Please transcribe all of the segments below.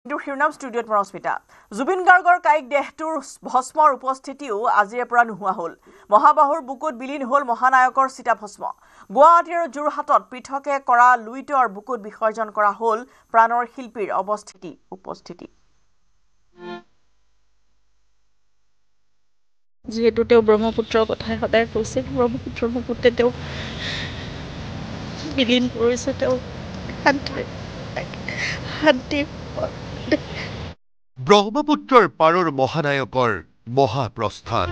শিৰোনাম ষ্টুডিঅ'ত মৰস্মিতা জুবিন গাৰ্গৰ কাইক দেহটোৰ ভস্মৰ উপস্থিতিও আজিৰে পৰা নোহোৱা হ'ল মহাবাহুৰ বুকুত বিলীন হ'ল মহানায়কৰ চিতাভস্ম গুৱাহাটী আৰু যোৰহাটত পৃথকে কৰা লুইতৰ বুকুত বিসৰ্জন কৰা হ'ল প্ৰাণৰ শিল্পীৰ উপস্থিতি যিহেতু তেওঁ ব্ৰহ্মপুত্ৰৰ কথাই সদায় কৈছিল ব্ৰহ্মপুত্ৰৰ বুকুতে তেওঁ বিলীন কৰিছে তেওঁ শান্তি ব্ৰহ্মপুত্ৰৰ পাৰৰ মহানায়কৰ মহাপ্ৰস্থান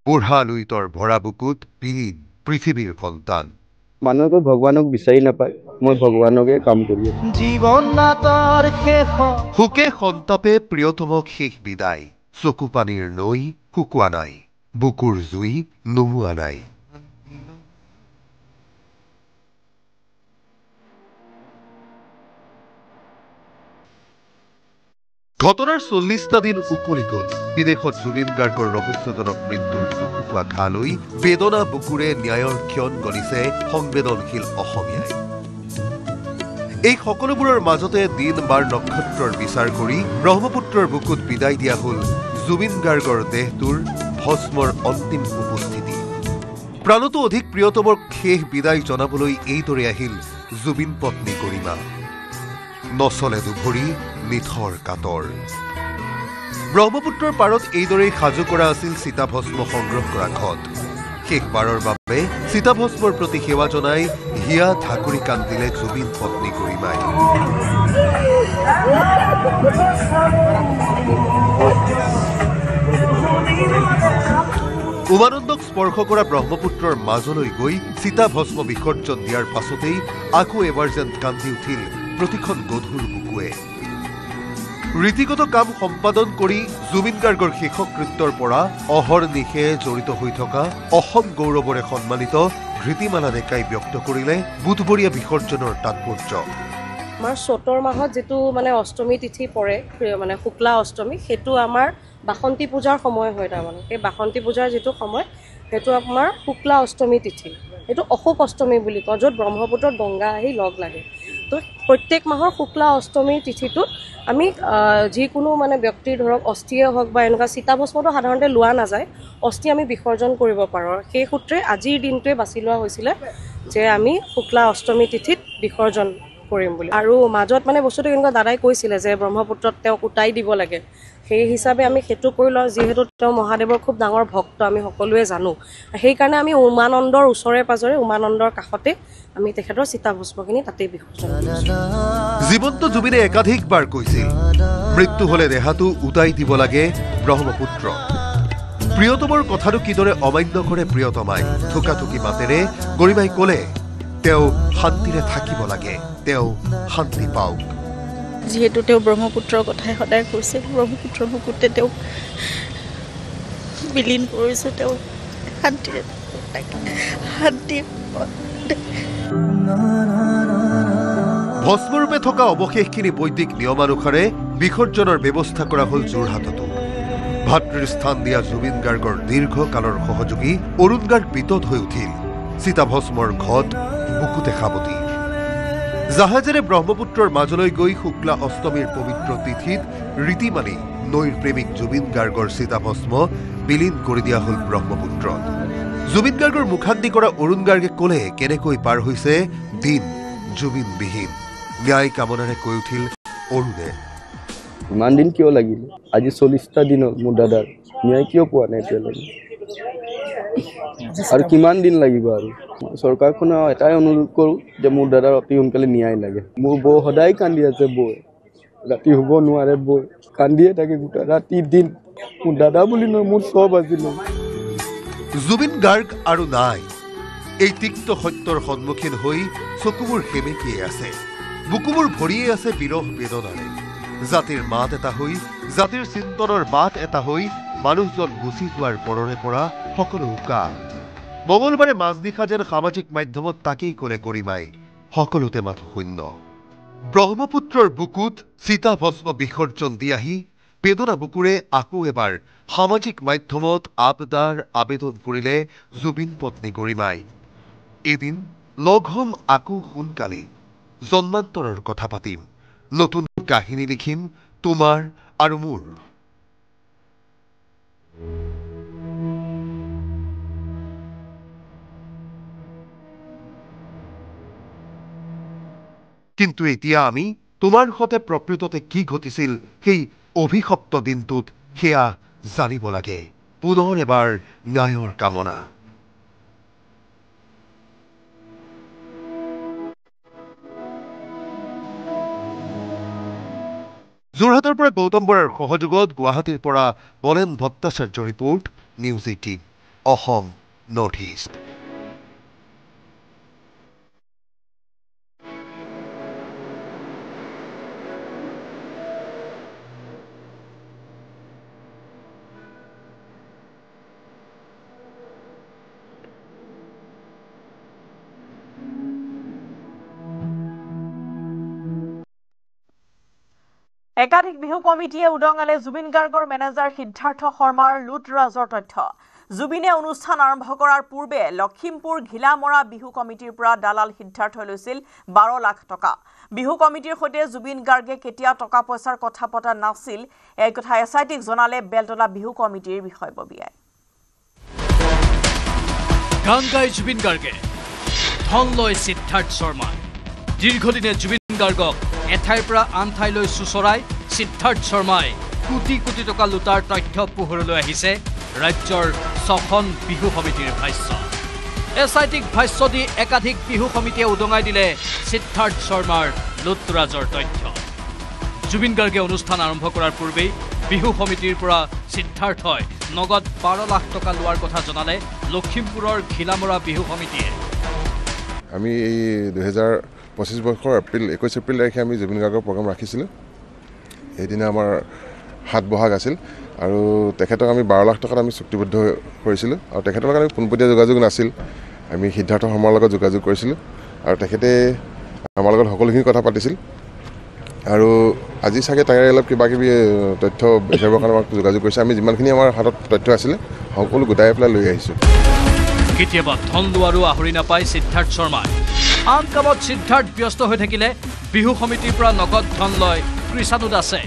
বুঢ়া লুইতৰ ভৰা বুকুত বিলীন পৃথিৱীৰ সন্তান মানুহটো ভগৱানক বিচাৰি নাপায় মই ভগৱানকে কাম কৰি আছো জীৱন নাটৰ শেষ সুকে সন্তাপে প্ৰিয়তমক শেষ বিদায় চকু পানীৰ নৈ শুকোৱা নাই বুকুৰ জুই নুমুৱা নাই ঘটনাৰ ৪০টা দিন উপৰি গ'ল বিদেশত জুবিন গাৰ্গৰ ৰহস্যজনক মৃত্যুৰ চকুপোৱা ঘালৈ বেদনা বুকুৰে ন্যায়ৰ ক্ষণ গণিছে সংবেদনশীল অসমীয়াই এই সকলোবোৰৰ মাজতে দিন বাৰ নক্ষত্ৰৰ বিচাৰ কৰি ব্ৰহ্মপুত্ৰৰ বুকুত বিদায় দিয়া হ'ল জুবিন গাৰ্গৰ দেহটোৰ ভস্মৰ অন্তিম উপস্থিতি প্ৰাণতো অধিক প্ৰিয়তমৰ শেষ বিদায় জনাবলৈ এইদৰে আহিল জুবিন পত্নী গৰিমা নচলে দুভৰি নিথৰ কাতৰ ব্ৰহ্মপুত্ৰৰ পাৰত এইদৰেই সাজু কৰা আছিল চিতাভস্ম সংগ্ৰহ কৰা ঘট শেষবাৰৰ বাবে চিতাভস্মৰ প্ৰতি সেৱা জনাই হিয়া ঠাকুৰী কান্দিলে জুবিন পত্নী গৰিমাই উমানন্দক স্পৰ্শ কৰা ব্ৰহ্মপুত্ৰৰ মাজলৈ গৈ চিতাভস্ম বিসৰ্জন দিয়াৰ পাছতেই আকৌ এবাৰ যেন কান্দি উঠিল প্ৰতিখন গধুৰ বুকুৱে ৰীতিগত কাম সম্পাদন কৰি জুবিন গাৰ্গৰ শেষকৃত্যৰ পৰা অহৰ্নিশে জড়িত হৈ থকা অসম গৌৰৱৰে সন্মানিত ধৃতিমালা ডেকাই ব্যক্ত কৰিলে বুধবৰীয়া বিসৰ্জনৰ তাৎপৰ্য আমাৰ চতৰ মাহত যেটো অষ্টমী তিথি পৰে শুক্লা অষ্টমী সেইটো আমাৰ বাসন্তী পূজাৰ সময় হয় তাৰমানে এই বাসন্তী পূজাৰ যেটো সময় সেইটো আমাৰ শুক্লা অষ্টমী তিথি এইটো অশোক অষ্টমী বুলি কয় য'ত ব্ৰহ্মপুত্ৰত গংগা আহি লগ লাগে তো প্ৰত্যেক মাহৰ শুক্লা অষ্টমী তিথিটোত আমি যিকোনো ব্যক্তিৰ ধৰক অস্থিয়ে হওক বা এনেকুৱা চিতাভস্মটো সাধাৰণতে লোৱা নাযায় অস্থি আমি বিসৰ্জন কৰিব পাৰোঁ সেই সূত্ৰে আজিৰ দিনটোৱে বাছি লোৱা হৈছিলে যে আমি শুক্লা অষ্টমী তিথিত বিসৰ্জন কৰিম বুলি আৰু মাজত বস্তুটো কেনেকুৱা দাদাই কৈছিলে যে ব্ৰহ্মপুত্ৰত তেওঁক উটাই দিব লাগে সেই হিচাপে আমি সেইটো কৰি লওঁ যিহেতু তেওঁ মহাদেৱৰ খুব ডাঙৰ ভক্ত আমি সকলোৱে জানো সেইকাৰণে আমি উমানন্দৰ ওচৰে পাজৰে উমানন্দৰ কাষতে আমি তেখেতৰ চিতাভস্মখিনি তাতেই বিসৰ্জন জীৱন্ত জুবিনে একাধিকবাৰ কৈছিল মৃত্যু হলে দেহাটো উটাই দিব লাগে ব্ৰহ্মপুত্ৰ প্ৰিয়তমৰ কথাটো কিদৰে অমান্য কৰে প্ৰিয়তমাই থুকাথুকি মাতেৰে গৰিমাই ক'লে তেওঁ শান্তিৰে থাকিব লাগে তেওঁ শান্তি পাওক যিহেতু তেওঁ ব্ৰহ্মপুত্ৰৰ কথাই সদায় কৈছিল ব্ৰহ্মপুত্ৰৰ বুকুতে তেওঁ বিলীন কৰিছে তেওঁ শান্তি ভস্মৰূপে থকা অৱশেষখিনি বৈদিক নিয়মানুসাৰে বিসৰ্জনৰ ব্যৱস্থা কৰা হ'ল যোৰহাটতো ভাতৃৰ স্থান দিয়া জুবিন গাৰ্গৰ দীৰ্ঘকালৰ সহযোগী অৰুণ গাৰ্গ বিতত হৈ উঠিল চিতাভস্মৰ ঘট বুকুতে সাৱটি জাহাজেৰে ব্ৰহ্মপুত্ৰৰ মাজলৈ গৈ শুক্লা অষ্টমীৰ পবিত্ৰ তিথিত ৰীতি মানি নৈৰ প্ৰেমিক জুবিন গাৰ্গৰ চিতাভস্ম বিলীন কৰি দিয়া হ'ল ব্ৰহ্মপুত্ৰত জুবিন গাৰ্গৰ মুখাগ্নি কৰা অৰুণ গাৰ্গে ক'লে কেনেকৈ পাৰ হৈছে দিন জুবিনবিহীন ন্যায় কামনাৰে কৈ উঠিল অৰুণে ইমান দিন কিয় লাগিল আজি 40টা দিন মোৰ দাদাৰ ন্যায় কিয় পোৱা নাই এতিয়ালৈকে আৰু কিমান দিন লাগিব আৰু চৰকাৰখনক এটাই অনুৰোধ কৰোঁ যে মোৰ দাদাৰ অতি সোনকালে ন্যায় লাগে মোৰ বৌ সদায় কান্দি আছে বৌ ৰাতি শুব নোৱাৰে বৌ কান্দিয়ে থাকে গোটা ৰাতি দিন মোৰ দাদা বুলি নহয় মোৰ চব আছিল জুবিন গাৰ্গ আৰু নাই এই তিক্ত সত্যৰ সন্মুখীন হৈ চকুবোৰ সেমেকিয়ে আছে বুকুবোৰ ভৰিয়ে আছে বিৰহ বেদনাৰে জাতিৰ মাত এটা হৈ জাতিৰ চিন্তনৰ বাট এটা হৈ মানুহজন গুচি যোৱাৰ পৰৰে পৰা সকলো উকা মঙলবাৰে মাজনিশা যেন সামাজিক মাধ্যমত তাকেই ক'লে গৰিমাই সকলোতে মাথো শূন্য ব্ৰহ্মপুত্ৰৰ বুকুত চিতাভস্ম বিসৰ্জন দি আহি বেদনা বুকুৰে আকৌ এবাৰ সামাজিক মাধ্যমত আবেদন কৰিলে জুবিন পত্নী গৰিমাই এদিন লগ হম আকৌ সোনকালে জন্মান্তৰৰ কথা পাতিম নতুন কাহিনী লিখিম তোমাৰ আৰু মোৰ কিন্তু এতিয়া আমি তোমাৰ সতে প্ৰকৃততে কি ঘটিছিল সেই অভিশপ্ত দিনটোত সেয়া জানিব লাগে পুনৰ এবাৰ ন্যায়ৰ কামনা যোৰহাটৰ পৰা গৌতম বৰাৰ সহযোগত গুৱাহাটীৰ পৰা বলেন Bhattacharya report news 18 Assam north east একাধিক বিহু কমিটিয়ে উদঙালে জুবিন গাৰ্গৰ মেনেজাৰ সিদ্ধাৰ্থ শৰ্মাৰ লুটৰাজৰ তথ্য জুবিনে অনুষ্ঠান আৰম্ভ কৰাৰ পূৰ্বে লখিমপুৰ ঘিলামৰা বিহু কমিটিৰ পৰা দালাল সিদ্ধাৰ্থই লৈছিল 12 লাখ টকা বিহু কমিটিৰ সৈতে জুবিন গাৰ্গে কেতিয়া টকা পইচাৰ কথা পতা নাছিল এই কথা এছআইটিক জনালে বেলতলা বিহু কমিটিৰ বিষয়ববীয়াই গাংগাই জুবিন গাৰ্গে ধন লয় সিদ্ধাৰ্থ শৰ্মা দীৰ্ঘদিনে জুবিন গাৰ্গক এঠাইৰ পৰা আন ঠাইলৈ সুচৰাই সিদ্ধাৰ্থ শৰ্মাই কোটি কোটি টকা লুটাৰ তথ্য পোহৰলৈ আহিছে ৰাজ্যৰ 6খন বিহু সমিতিৰ ভাষ্য এছআইটিক ভাষ্য দি একাধিক বিহু সমিতিয়ে উদঙাই দিলে সিদ্ধাৰ্থ শৰ্মাৰ লুটৰাজৰ তথ্য জুবিন গাৰ্গে অনুষ্ঠান আৰম্ভ কৰাৰ পূৰ্বেই বিহু সমিতিৰ পৰা সিদ্ধাৰ্থই নগদ 12 লাখ টকা লোৱাৰ কথা জনালে লখিমপুৰৰ ঘিলামৰা বিহু সমিতিয়ে আমি এই 2025 বৰ্ষৰ এপ্ৰিল 21 এপ্ৰিল তাৰিখে আমি জুবিন গাৰ্গৰ প্ৰগ্ৰাম ৰাখিছিলোঁ এইদিনা আমাৰ হাত বহাগ আছিল আৰু তেখেতক আমি 12 লাখ টকাত আমি চুক্তিবদ্ধ কৰিছিলোঁ আৰু তেখেতৰ লগত আমি পোনপটীয়া যোগাযোগ নাছিল আমি সিদ্ধাৰ্থ শৰ্মাৰ লগত যোগাযোগ কৰিছিলোঁ আৰু তেখেতে আমাৰ লগত সকলোখিনি কথা পাতিছিল আৰু আজি চাগে তাৰে অলপ কিবা কিবি তথ্য বিচাৰিবৰ কাৰণে আমাক যোগাযোগ কৰিছে আমি যিমানখিনি আমাৰ হাতত তথ্য আছিলে সকলো গোটাই পেলাই লৈ আহিছোঁ কেতিয়াবা ধন লোৱাৰো আহৰি নাপায় সিদ্ধাৰ্থ শৰ্মাই আন কামত সিদ্ধাৰ্থ ব্যস্ত হৈ থাকিলে বিহু সমিতিৰ পৰা নগদ ধন লয় কৃষাণু দাসে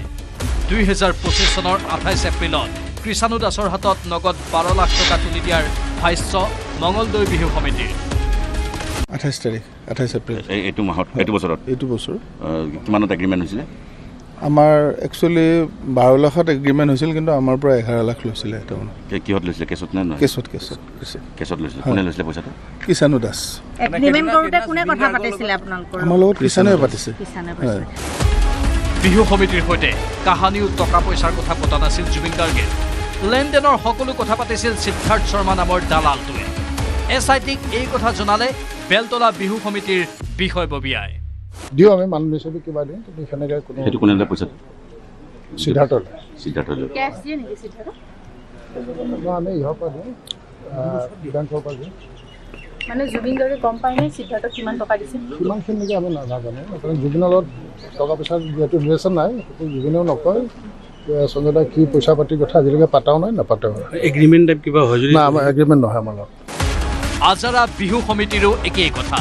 2025 চনৰ 28 এপ্ৰিলত কৃষাণু দাসৰ হাতত নগদ 12 লাখ টকা তুলি দিয়াৰ ভাষ্য মঙলদৈ বিহু সমিতিৰ 28 তাৰিখ 28 এপ্ৰিল এইটো মাহত এইটো বছৰত কিমানত এগ্ৰিমেণ্ট হৈছিলে আমাৰ একচুৱেলি 12 লাখত এগ্ৰিমেণ্ট হৈছিল কিন্তু আমাৰ পৰা 11 লাখ লৈছিলে কিহত লৈছিলে কেছত নে নহয় কেছত লৈছিলে কোনে লৈছিলে পইচাটো কৃষাণু দাস এগ্ৰিমেণ্ট কৰোতে কোনে কথা পাতিছিলে আপোনালোকৰ আমাৰ লগত কৃষাণুৱে পাতিছে বিহু সমিতিৰ সৈতে কাহানিও টকা পইচাৰ কথা পতা নাছিল জুবিন গাৰ্গে লেনদেনৰ সকলো কথা পাতিছিল সিদ্ধাৰ্থ শৰ্মা নামৰ দালালটোৱে এছআইটিক এই কথা জনালে বেলতলা বিহু সমিতিৰ বিষয়ববীয়াই দিও আমি মানুহ হিচাপে কিবা দিওঁ তুমি সেনেকৈ কোনো সেইটো কোনে দিলে পইচা সিদ্ধাৰ্থৰ কেছ দিয়ে নেকি সিদ্ধাৰ্থ আমি ইহৰ পৰা দিওঁ বেংকৰ পৰা দিওঁ মানে জুবিন গাৰ্গে গম পায় নে সিদ্ধাৰ্থক কিমান টকা দিছিল কিমানখিনি নেকি আমি নাজানো কাৰণ জুবিনৰ লগত টকা পইচাৰ যিহেতু ৰিলেশ্যন নাই সেইটো জুবিনেও নকয় সঞ্জয় দা কি পইচা পাতিৰ কথা আজিলৈকে পাতাও নাই নাপাতেও এগ্ৰিমেণ্ট টাইপ কিবা হয় যদি না আমাৰ এগ্ৰিমেণ্ট নহয় আমাৰ লগত আজাৰা বিহু সমিতিৰো একেই কথা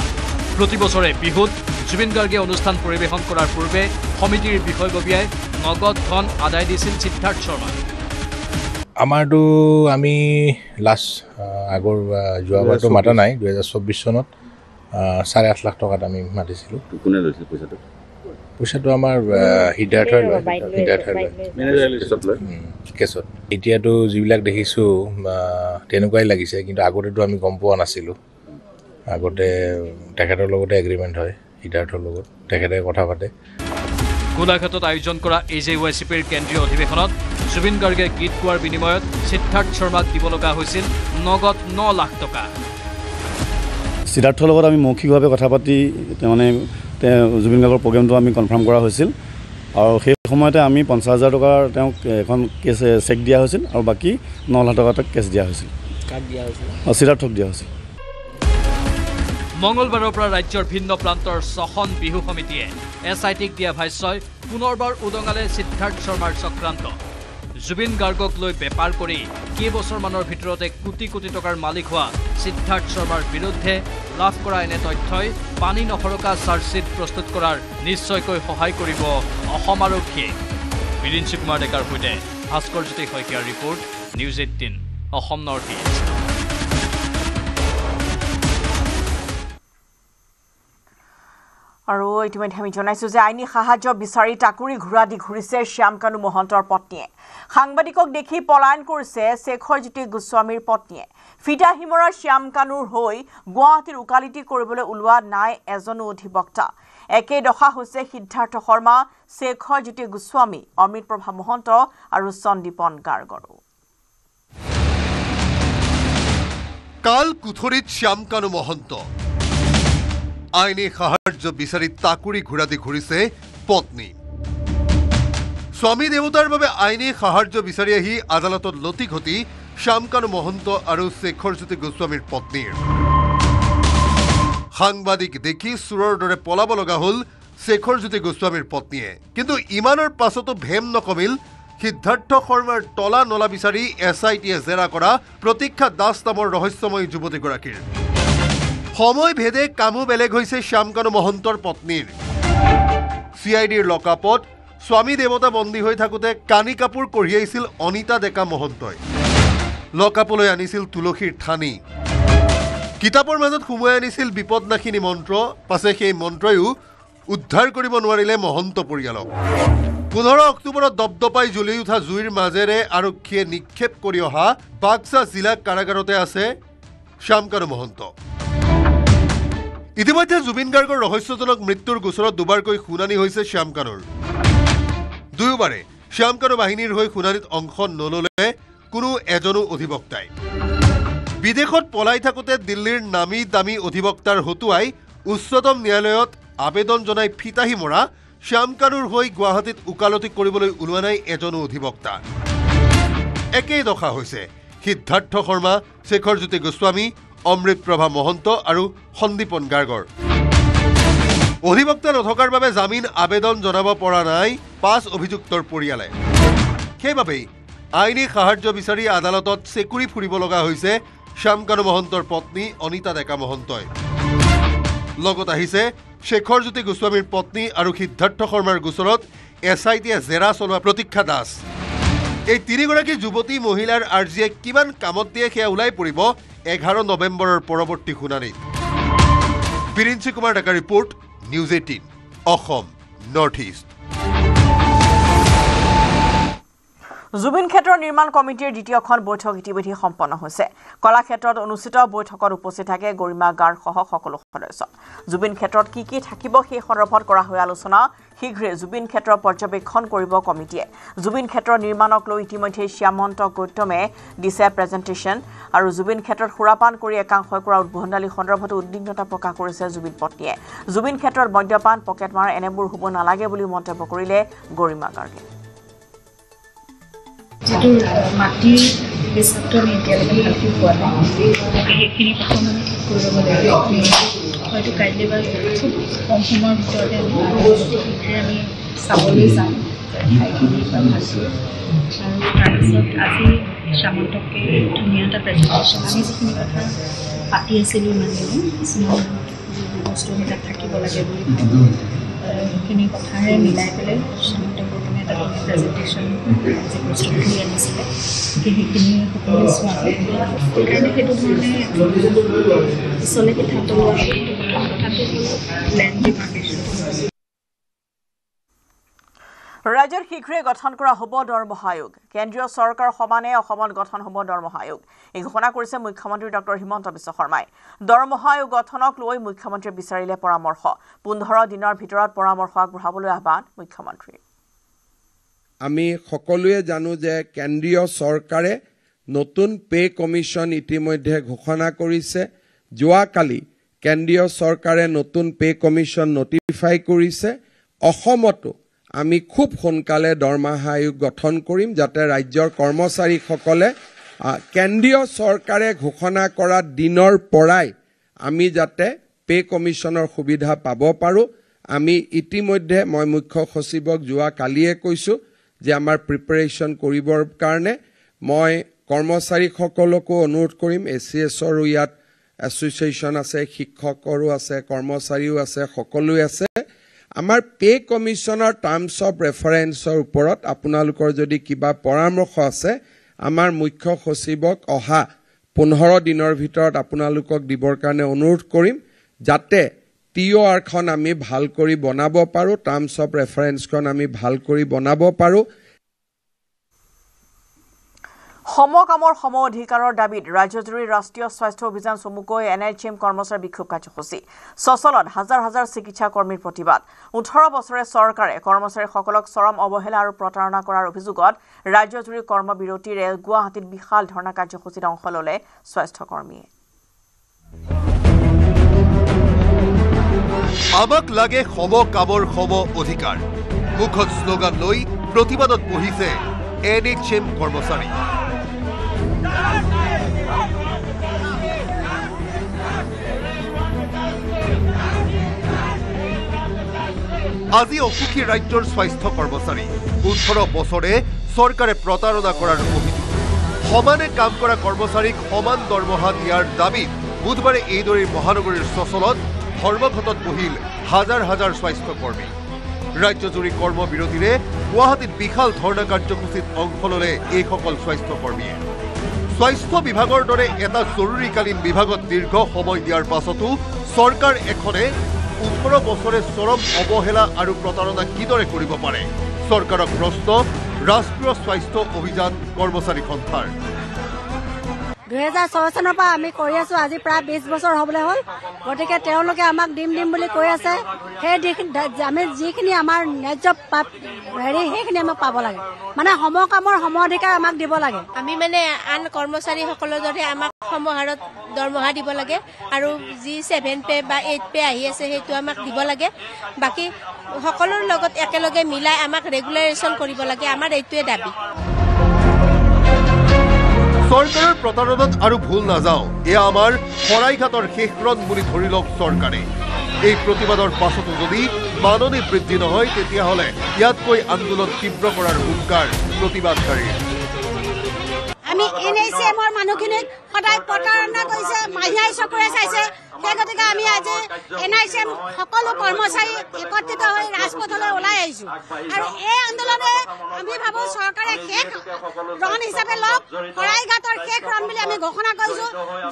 প্ৰতি বছৰে বিহুত জুবিন গাৰ্গে অনুষ্ঠান পৰিৱেশন কৰাৰ পূৰ্বে সমিতিৰ বিষয়ববীয়াই নগদ ধন আদায় দিছিল সিদ্ধাৰ্থ শৰ্মা আমাৰতো আমি লাষ্ট আগৰ যোৱাবাৰটো মাতা নাই 2024 চনত 8.5 লাখ টকাত আমি মাতিছিলোঁ কোনে লৈছিল পইচাটো পইচাটো আমাৰ সিদ্ধাৰ্থই লয় কেছত এতিয়াতো যিবিলাক দেখিছোঁ তেনেকুৱাই লাগিছে কিন্তু আগতেতো আমি গম পোৱা নাছিলোঁ আগতে তেখেতৰ লগতে এগ্ৰিমেণ্ট হয় সিদ্ধাৰ্থৰ লগত তেখেতে কথা পাতে গোলাঘাটত আয়োজন কৰা AJYCPৰ কেন্দ্ৰীয় অধিৱেশনত জুবিন গাৰ্গে গীত গোৱাৰ বিনিময়ত সিদ্ধাৰ্থ শৰ্মাক দিব লগা হৈছিল নগদ 9 লাখ টকা সিদ্ধাৰ্থৰ লগত আমি মৌখিকভাৱে কথা পাতি মানে জুবিন গাৰ্গৰ প্ৰগ্ৰেমটো আমি কনফাৰ্ম কৰা হৈছিল আৰু সেই সময়তে আমি 50,000 টকাৰ তেওঁক এখন কেছ চেক দিয়া হৈছিল আৰু বাকী 9 লাখ টকা কেছ দিয়া হৈছিল সিদ্ধাৰ্থক দিয়া হৈছিল মঙলবাৰৰ পৰা ৰাজ্যৰ ভিন্ন প্ৰান্তৰ 6খন বিহু সমিতিয়ে এছআইটিক দিয়া ভাষ্যই পুনৰবাৰ উদঙালে সিদ্ধাৰ্থ শৰ্মাৰ চক্ৰান্ত জুবিন গাৰ্গক লৈ বেপাৰ কৰি কেইবছৰমানৰ ভিতৰতে কোটি কোটি টকাৰ মালিক হোৱা সিদ্ধাৰ্থ শৰ্মাৰ বিৰুদ্ধে লাভ কৰা এনে তথ্যই পানী নসৰকা চাৰ্জশ্বিট প্ৰস্তুত কৰাৰ নিশ্চয়কৈ সহায় কৰিব অসম আৰক্ষীয়ে। বিৰিঞ্চি কুমাৰ ডেকাৰ সৈতে ভাস্কৰ জ্যোতি শইকীয়াৰ report, news 18 Assam north east. আৰু ইতিমধ্যে আমি জনাইছো যে আইনী সাহায্য বিচাৰি টাকুৰি ঘূৰা দি ঘূৰিছে শ্যামকানু মহন্তৰ পত্নীয়ে। সাংবাদিকক দেখি পলায়ন কৰিছে শেখৰজ্যোতি গোস্বামীৰ পত্নীয়ে। ফিটা হিমৰা শ্যামকানুৰ হৈ গুৱাহাটীৰ উকালিটি কৰিবলৈ ওলোৱা নাই এজনো অধিবক্তা। একেই দশা হৈছে সিদ্ধাৰ্থ শৰ্মা, শেখৰজ্যোতি গোস্বামী, অমৃত প্ৰভা মহন্ত আৰু সন্দীপন গাৰ্গৰো। কাল কুঠৰিত শ্যামকানু মহন্ত আইনী সাহায্য বিচাৰি টাকুৰি ঘূৰা দি ঘূৰিছে পত্নী। স্বামী দেৱতাৰ বাবে আইনী সাহায্য বিচাৰি আহি আদালতত লটি ঘটি শ্যামকানু মহন্ত আৰু শেখৰজ্যোতি গোস্বামীৰ পত্নীৰ। সাংবাদিক দেখি চোৰৰ দৰে পলাব লগা হ'ল শেখৰজ্যোতি গোস্বামীৰ পত্নীয়ে। কিন্তু ইমানৰ পাছতো ভেম নকমিল সিদ্ধাৰ্থ শৰ্মাৰ তলা নলা বিচাৰি SITয়ে জেৰা কৰা প্ৰতীক্ষা দাস নামৰ ৰহস্যময়ী যুৱতীগৰাকীৰ। সময় ভেদে কামো বেলেগ হৈছে শ্যামকানু মহন্তৰ পত্নীৰ। CIDৰ লকআপত স্বামী দেৱতা বন্দী হৈ থাকোঁতে কানি কাপোৰ কঢ়িয়াইছিল অনিতা ডেকা মহন্তই। লকআপলৈ আনিছিল তুলসীৰ ঠানি। কিতাপৰ মাজত সুমুৱাই আনিছিল বিপদনাশিনী মন্ত্ৰ। পাছে সেই মন্ত্ৰয়ো উদ্ধাৰ কৰিব নোৱাৰিলে মহন্ত পৰিয়ালক। 15 অক্টোবৰত দপদপাই জ্বলি উঠা জুইৰ মাজেৰে আৰক্ষীয়ে নিক্ষেপ কৰি অহা বাক্সা জিলা কাৰাগাৰতে আছে শ্যামকানু মহন্ত। ইতিমধ্যে জুবিন গাৰ্গৰ ৰহস্যজনক মৃত্যুৰ গোচৰত দুবাৰকৈ শুনানি হৈছে শ্যামকানুৰ। দুয়োবাৰে শ্যামকানু বাহিনীৰ হৈ শুনানিত অংশ নললে কোনো এজনো অধিবক্তাই। বিদেশত পলাই থাকোঁতে দিল্লীৰ নামী দামী অধিবক্তাৰ হতুৱাই উচ্চতম ন্যায়ালয়ত আবেদন জনাই ফিতাহি মৰা শ্যামকানুৰ হৈ গুৱাহাটীত উকালতি কৰিবলৈ ওলোৱা নাই এজনো অধিবক্তা। একেই দশা হৈছে সিদ্ধাৰ্থ শৰ্মা, শেখৰজ্যোতি গোস্বামী, অমৃত প্ৰভা মহন্ত আৰু সন্দীপন গাৰ্গৰ। অধিবক্তা নথকাৰ বাবে জামিন আবেদন জনাব পৰা নাই 5 অভিযুক্তৰ পৰিয়ালে। সেইবাবেই আইনী সাহায্য বিচাৰি আদালতত চেকুৰি ফুৰিব লগা হৈছে শ্যামকানু মহন্তৰ পত্নী অনিতা ডেকা মহন্তই। লগত আহিছে শেখৰজ্যোতি গোস্বামীৰ পত্নী আৰু সিদ্ধাৰ্থ শৰ্মাৰ গোচৰত SITয়ে জেৰা চলোৱা প্ৰতীক্ষা দাস। এই তিনিগৰাকী যুৱতী মহিলাৰ আৰ্জিয়ে কিমান কামত দিয়ে সেয়া ওলাই পৰিব 11 নৱেম্বৰৰ পৰৱৰ্তী শুনানিত। বিৰিঞ্চি কুমাৰ ডেকাৰ report, news 18 Assam north east. Zubeen ক্ষেত্ৰৰ নিৰ্মাণ কমিটিৰ দ্বিতীয়খন বৈঠক ইতিমধ্যে সম্পন্ন হৈছে। কলাক্ষেত্ৰত অনুষ্ঠিত বৈঠকত উপস্থিত থাকে গৰিমা গাৰ্গ সহ সকলো সদস্য। জুবিন ক্ষেত্ৰত কি কি থাকিব সেই সন্দৰ্ভত কৰা হৈ আলোচনা। শীঘ্ৰে জুবিন ক্ষেত্ৰ পৰ্যবেক্ষণ কৰিব কমিটিয়ে। জুবিন ক্ষেত্ৰৰ নিৰ্মাণক লৈ ইতিমধ্যে শ্যামন্ত গৌতমে দিছে প্ৰেজেণ্টেশ্যন। আৰু জুবিন ক্ষেত্ৰত সুৰাপান কৰি একাংশই কৰা উদ্বোধনী সন্দৰ্ভতো উদ্বিগ্নতা প্ৰকাশ কৰিছে জুবিন পত্নীয়ে। জুবিন ক্ষেত্ৰত মদ্যপান, পকেটমাৰ এনেবোৰ হ'ব নালাগে বুলি মন্তব্য কৰিলে গৰিমা গাৰ্গে। যিটো মাটিৰ হিচাপটো আমি এতিয়ালৈকে ভালকৈ পোৱা নাই, সেইখিনি কথা মানে ঠিক কৰি ল'ব লাগিব। হয়তো কাইলৈ বা খুব কম সময়ৰ ভিতৰতে আমি চাবলৈ যাম ঠাইখিনি বা ভালকৈ। আৰু তাৰপিছত আজি সামন্তকে ধুনীয়া এটা প্ৰেজেণ্টেশ্যন, আমি যিখিনি কথা পাতি আছিলোঁ ইমানখিনি কিছুমান বস্তু আমি তাত থাকিব লাগে বুলি ভাবোঁ, সেইখিনি কথাৰে মিলাই পেলাই সামন্তক এটা প্ৰেজেণ্টেশ্যন যি বস্তুখিনি আনিছিলে সেইখিনি সকলোৱে চোৱা হয়। সেইকাৰণে সেইটো ধৰণে পিছলৈ সিদ্ধান্ত লোৱা কথাটো হ'ল লেণ্ড ডিমাৰ্কেশ্যন। ৰাজ্যৰ শীঘ্ৰে গঠন কৰা হ'ব দৰমহা আয়োগ। কেন্দ্ৰীয় চৰকাৰ সমানে অসমত গঠন হ'ব দৰমহা আয়োগ। এই ঘোষণা কৰিছে মুখ্যমন্ত্ৰী ডক্টৰ হিমন্ত বিশ্ব শৰ্মাই। দৰমহা আয়োগ গঠনক লৈ মুখ্যমন্ত্ৰীয়ে বিচাৰিলে পৰামৰ্শ। 15 দিনৰ ভিতৰত পৰামৰ্শ আগবঢ়াবলৈ আহ্বান মুখ্যমন্ত্ৰীৰ। আমি সকলোৱে জানো যে কেন্দ্ৰীয় চৰকাৰে নতুন পে কমিশ্যন ইতিমধ্যে ঘোষণা কৰিছে। যোৱাকালি কেন্দ্ৰীয় চৰকাৰে নতুন পে কমিশ্যন নটিফাই কৰিছে। অসমতো আমি খুব সোনকালে দৰমহা আয়োগ গঠন কৰিম, যাতে ৰাজ্যৰ কৰ্মচাৰীসকলে কেন্দ্ৰীয় চৰকাৰে ঘোষণা কৰা দিনৰ পৰাই আমি যাতে পে কমিশ্যনৰ সুবিধা পাব পাৰোঁ। আমি ইতিমধ্যে মই মুখ্য সচিবক যোৱাকালিয়ে কৈছোঁ যে আমাৰ প্ৰিপাৰেশ্যন কৰিবৰ কাৰণে মই কৰ্মচাৰীসকলকো অনুৰোধ কৰিম ACSৰো ইয়াত এছ'চিয়েশ্যন আছে শিক্ষকৰো আছে কৰ্মচাৰীও আছে সকলোৱে আছে আমাৰ পে কমিশনৰ টাৰ্মছ অফ ৰেফাৰেন্সৰ ওপৰত আপোনালোকৰ যদি কিবা পৰামৰ্শ আছে আমাৰ মুখ্য সচিবক অহা 15 দিনৰ ভিতৰত আপোনালোকক দিবৰ কাৰণে অনুৰোধ কৰিম যাতে TOR খন আমি ভাল কৰি বনাব পাৰো টাৰ্মছ অফ ৰেফাৰেন্সখন আমি ভাল কৰি বনাব পাৰো সমকামৰ সম অধিকাৰৰ দাবীত ৰাজ্যজুৰি ৰাষ্ট্ৰীয় স্বাস্থ্য অভিযান চমুকৈ NHM কৰ্মচাৰী বিক্ষোভ কাৰ্যসূচী সচলত হাজাৰ হাজাৰ চিকিৎসা কৰ্মীৰ প্ৰতিবাদ 18 বছৰে চৰকাৰে কৰ্মচাৰীসকলক চৰম অৱহেলা আৰু প্ৰতাৰণা কৰাৰ অভিযোগত ৰাজ্যজুৰি কৰ্মবিৰতিৰে গুৱাহাটীত বিশাল ধৰ্ণা কাৰ্যসূচীত অংশ ল'লে স্বাস্থ্যকৰ্মীয়ে আমাক লাগে সমকামৰ সম অধিকাৰ মুখত স্লোগান লৈ প্ৰতিবাদত বহিছে NHM কৰ্মচাৰী আজি অসুখী ৰাজ্যৰ স্বাস্থ্য কৰ্মচাৰী 18 বছৰে চৰকাৰে প্ৰতাৰণা কৰাৰ অভিযোগ সমানে কাম কৰা কৰ্মচাৰীক সমান দৰমহা দিয়াৰ দাবীত বুধবাৰে এইদৰে মহানগৰীৰ চচলত ধৰ্মঘটত বহিল হাজাৰ হাজাৰ স্বাস্থ্যকৰ্মী ৰাজ্যজুৰি কৰ্মবিৰতিৰে গুৱাহাটীত বিশাল ধৰ্ণা কাৰ্যসূচীত অংশ ল'লে এইসকল স্বাস্থ্যকৰ্মীয়ে স্বাস্থ্য বিভাগৰ দৰে এটা জৰুৰীকালীন বিভাগত দীৰ্ঘ সময় দিয়াৰ পাছতো চৰকাৰ এখনে 18 বছৰে চৰম অৱহেলা আৰু প্ৰতাৰণা কিদৰে কৰিব পাৰে চৰকাৰক প্ৰশ্ন ৰাষ্ট্ৰীয় স্বাস্থ্য অভিযান কৰ্মচাৰী সন্থাৰ 2006 চনৰ পৰা আমি কৰি আছো আজি প্ৰায় 20 বছৰ হ'বলৈ হ'ল গতিকে তেওঁলোকে আমাক দিম বুলি কৈ আছে সেই আমি যিখিনি আমাৰ ন্যায্য সেইখিনি আমাক পাব লাগে মানে সমকামৰ সম অধিকাৰ আমাক দিব লাগে আমি মানে আন কৰ্মচাৰীসকলৰ দৰে আমাক সমহাৰত দৰমহা দিব লাগে আৰু যি 7 পে বা 8 পে আহি আছে সেইটো আমাক দিব লাগে বাকি সকলোৰ লগত একেলগে মিলাই আমাক ৰেগুলাৰেশ্যন কৰিব লাগে আমাৰ এইটোৱে দাবী চৰকাৰৰ প্ৰতাৰণাত আৰু ভুল নাযাও এয়া আমাৰ শৰাইঘাটৰ শেষৰণ বুলি ধৰি লওক চৰকাৰে এই প্ৰতিবাদৰ পাছতো যদি মাননি বৃদ্ধি নহয় তেতিয়াহ'লে ইয়াতকৈ আন্দোলন তীব্ৰ কৰাৰ হুংকাৰ প্ৰতিবাদকাৰী আমি NHMৰ মানুহখিনিক সদায় প্ৰতাৰণা কৰিছে মাহিয়াই চকুৰে চাইছে সেই গতিকে আমি আজি NHM সকলো কৰ্মচাৰী একত্ৰিত হৈ ৰাজপথলৈ ওলাই আহিছো আৰু এই আন্দোলনে আমি ভাবো চৰকাৰে শেষ ৰণ হিচাপে লওক শৰাইঘাটৰ শেষ ৰণ বুলি আমি ঘোষণা কৰিছো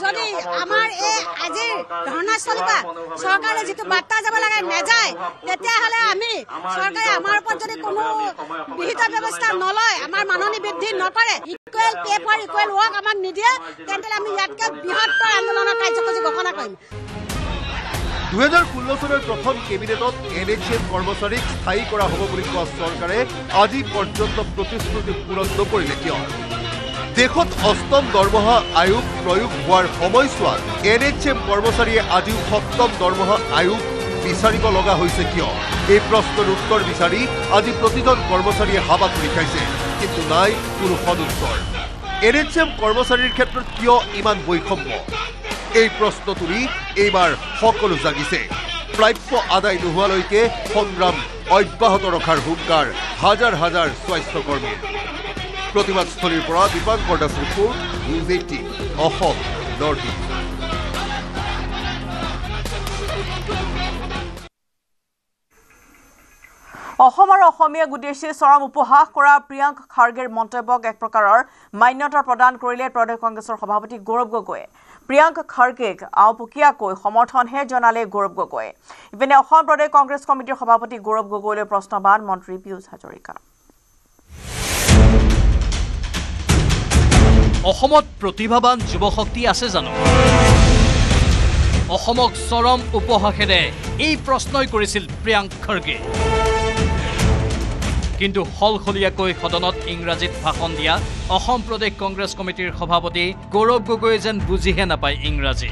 যদি আমাৰ এই আজিৰ ধৰ্ণাস্থলীৰ পৰা চৰকাৰে যিটো বাৰ্তা যাব লাগে নেযায় তেতিয়াহ'লে আমি চৰকাৰে আমাৰ ওপৰত যদি কোনো বিহিত ব্যৱস্থা নলয় আমাৰ মাননি বৃদ্ধি নকৰে equal pay for equal work আমাক নিদিয়ে তেন্তে আমি ইয়াতকৈ বৃহত্তৰ আন্দোলনৰ কাৰ্যসূচী ঘোষণা কৰিম 2016 চনৰ প্ৰথম কেবিনেটত NHM কৰ্মচাৰীক স্থায়ী কৰা হ'ব বুলি কোৱা চৰকাৰে আজি পৰ্যন্ত প্ৰতিশ্ৰুতি পূৰণ নকৰিলে কিয় দেশত অষ্টম দৰমহা আয়োগ প্ৰয়োগ হোৱাৰ সময়ছোৱাত NHM কৰ্মচাৰীয়ে আজিও সপ্তম দৰমহা আয়োগ বিচাৰিব লগা হৈছে কিয় এই প্ৰশ্নৰ উত্তৰ বিচাৰি আজি প্ৰতিজন কৰ্মচাৰীয়ে হাবাথুৰি খাইছে কিন্তু নাই কোনো সদুত্তৰ NHM কৰ্মচাৰীৰ ক্ষেত্ৰত কিয় ইমান বৈষম্য এই প্ৰশ্ন তুলি এইবাৰ সকলো জাগিছে প্ৰাপ্য আদায় নোহোৱালৈকে সংগ্ৰাম অব্যাহত ৰখাৰ হুংকাৰ হাজাৰ হাজাৰ স্বাস্থ্যকৰ্মীৰ প্ৰতিবাদস্থলীৰ পৰা Dipankar Das report news 18 Assam north east Assam আৰু অসমীয়া গুদেশী চৰম উপহাস কৰা প্ৰিয়ংক খাৰ্গেৰ মন্তব্যক এক প্ৰকাৰৰ মান্যতা প্ৰদান কৰিলে প্ৰদেশ কংগ্ৰেছৰ সভাপতি গৌৰৱ গগৈয়ে প্ৰিয়ংক খাৰ্গেক আওপকীয়াকৈ সমৰ্থনহে জনালে গৌৰৱ গগৈয়ে ইপিনে অসম প্ৰদেশ কংগ্ৰেছ কমিটিৰ সভাপতি গৌৰৱ গগৈলৈ প্ৰশ্নবান মন্ত্ৰী পীয়ুষ হাজৰিকা অসমত প্ৰতিভাবান যুৱশক্তি আছে জানো অসমক চৰম উপহাসেৰে এই প্ৰশ্নই কৰিছিল প্ৰিয়ংক খাৰ্গে কিন্তু হলহলীয়াকৈ সদনত ইংৰাজীত ভাষণ দিয়া অসম প্ৰদেশ কংগ্ৰেছ কমিটিৰ সভাপতি গৌৰৱ গগৈয়ে যেন বুজিহে নাপায় ইংৰাজী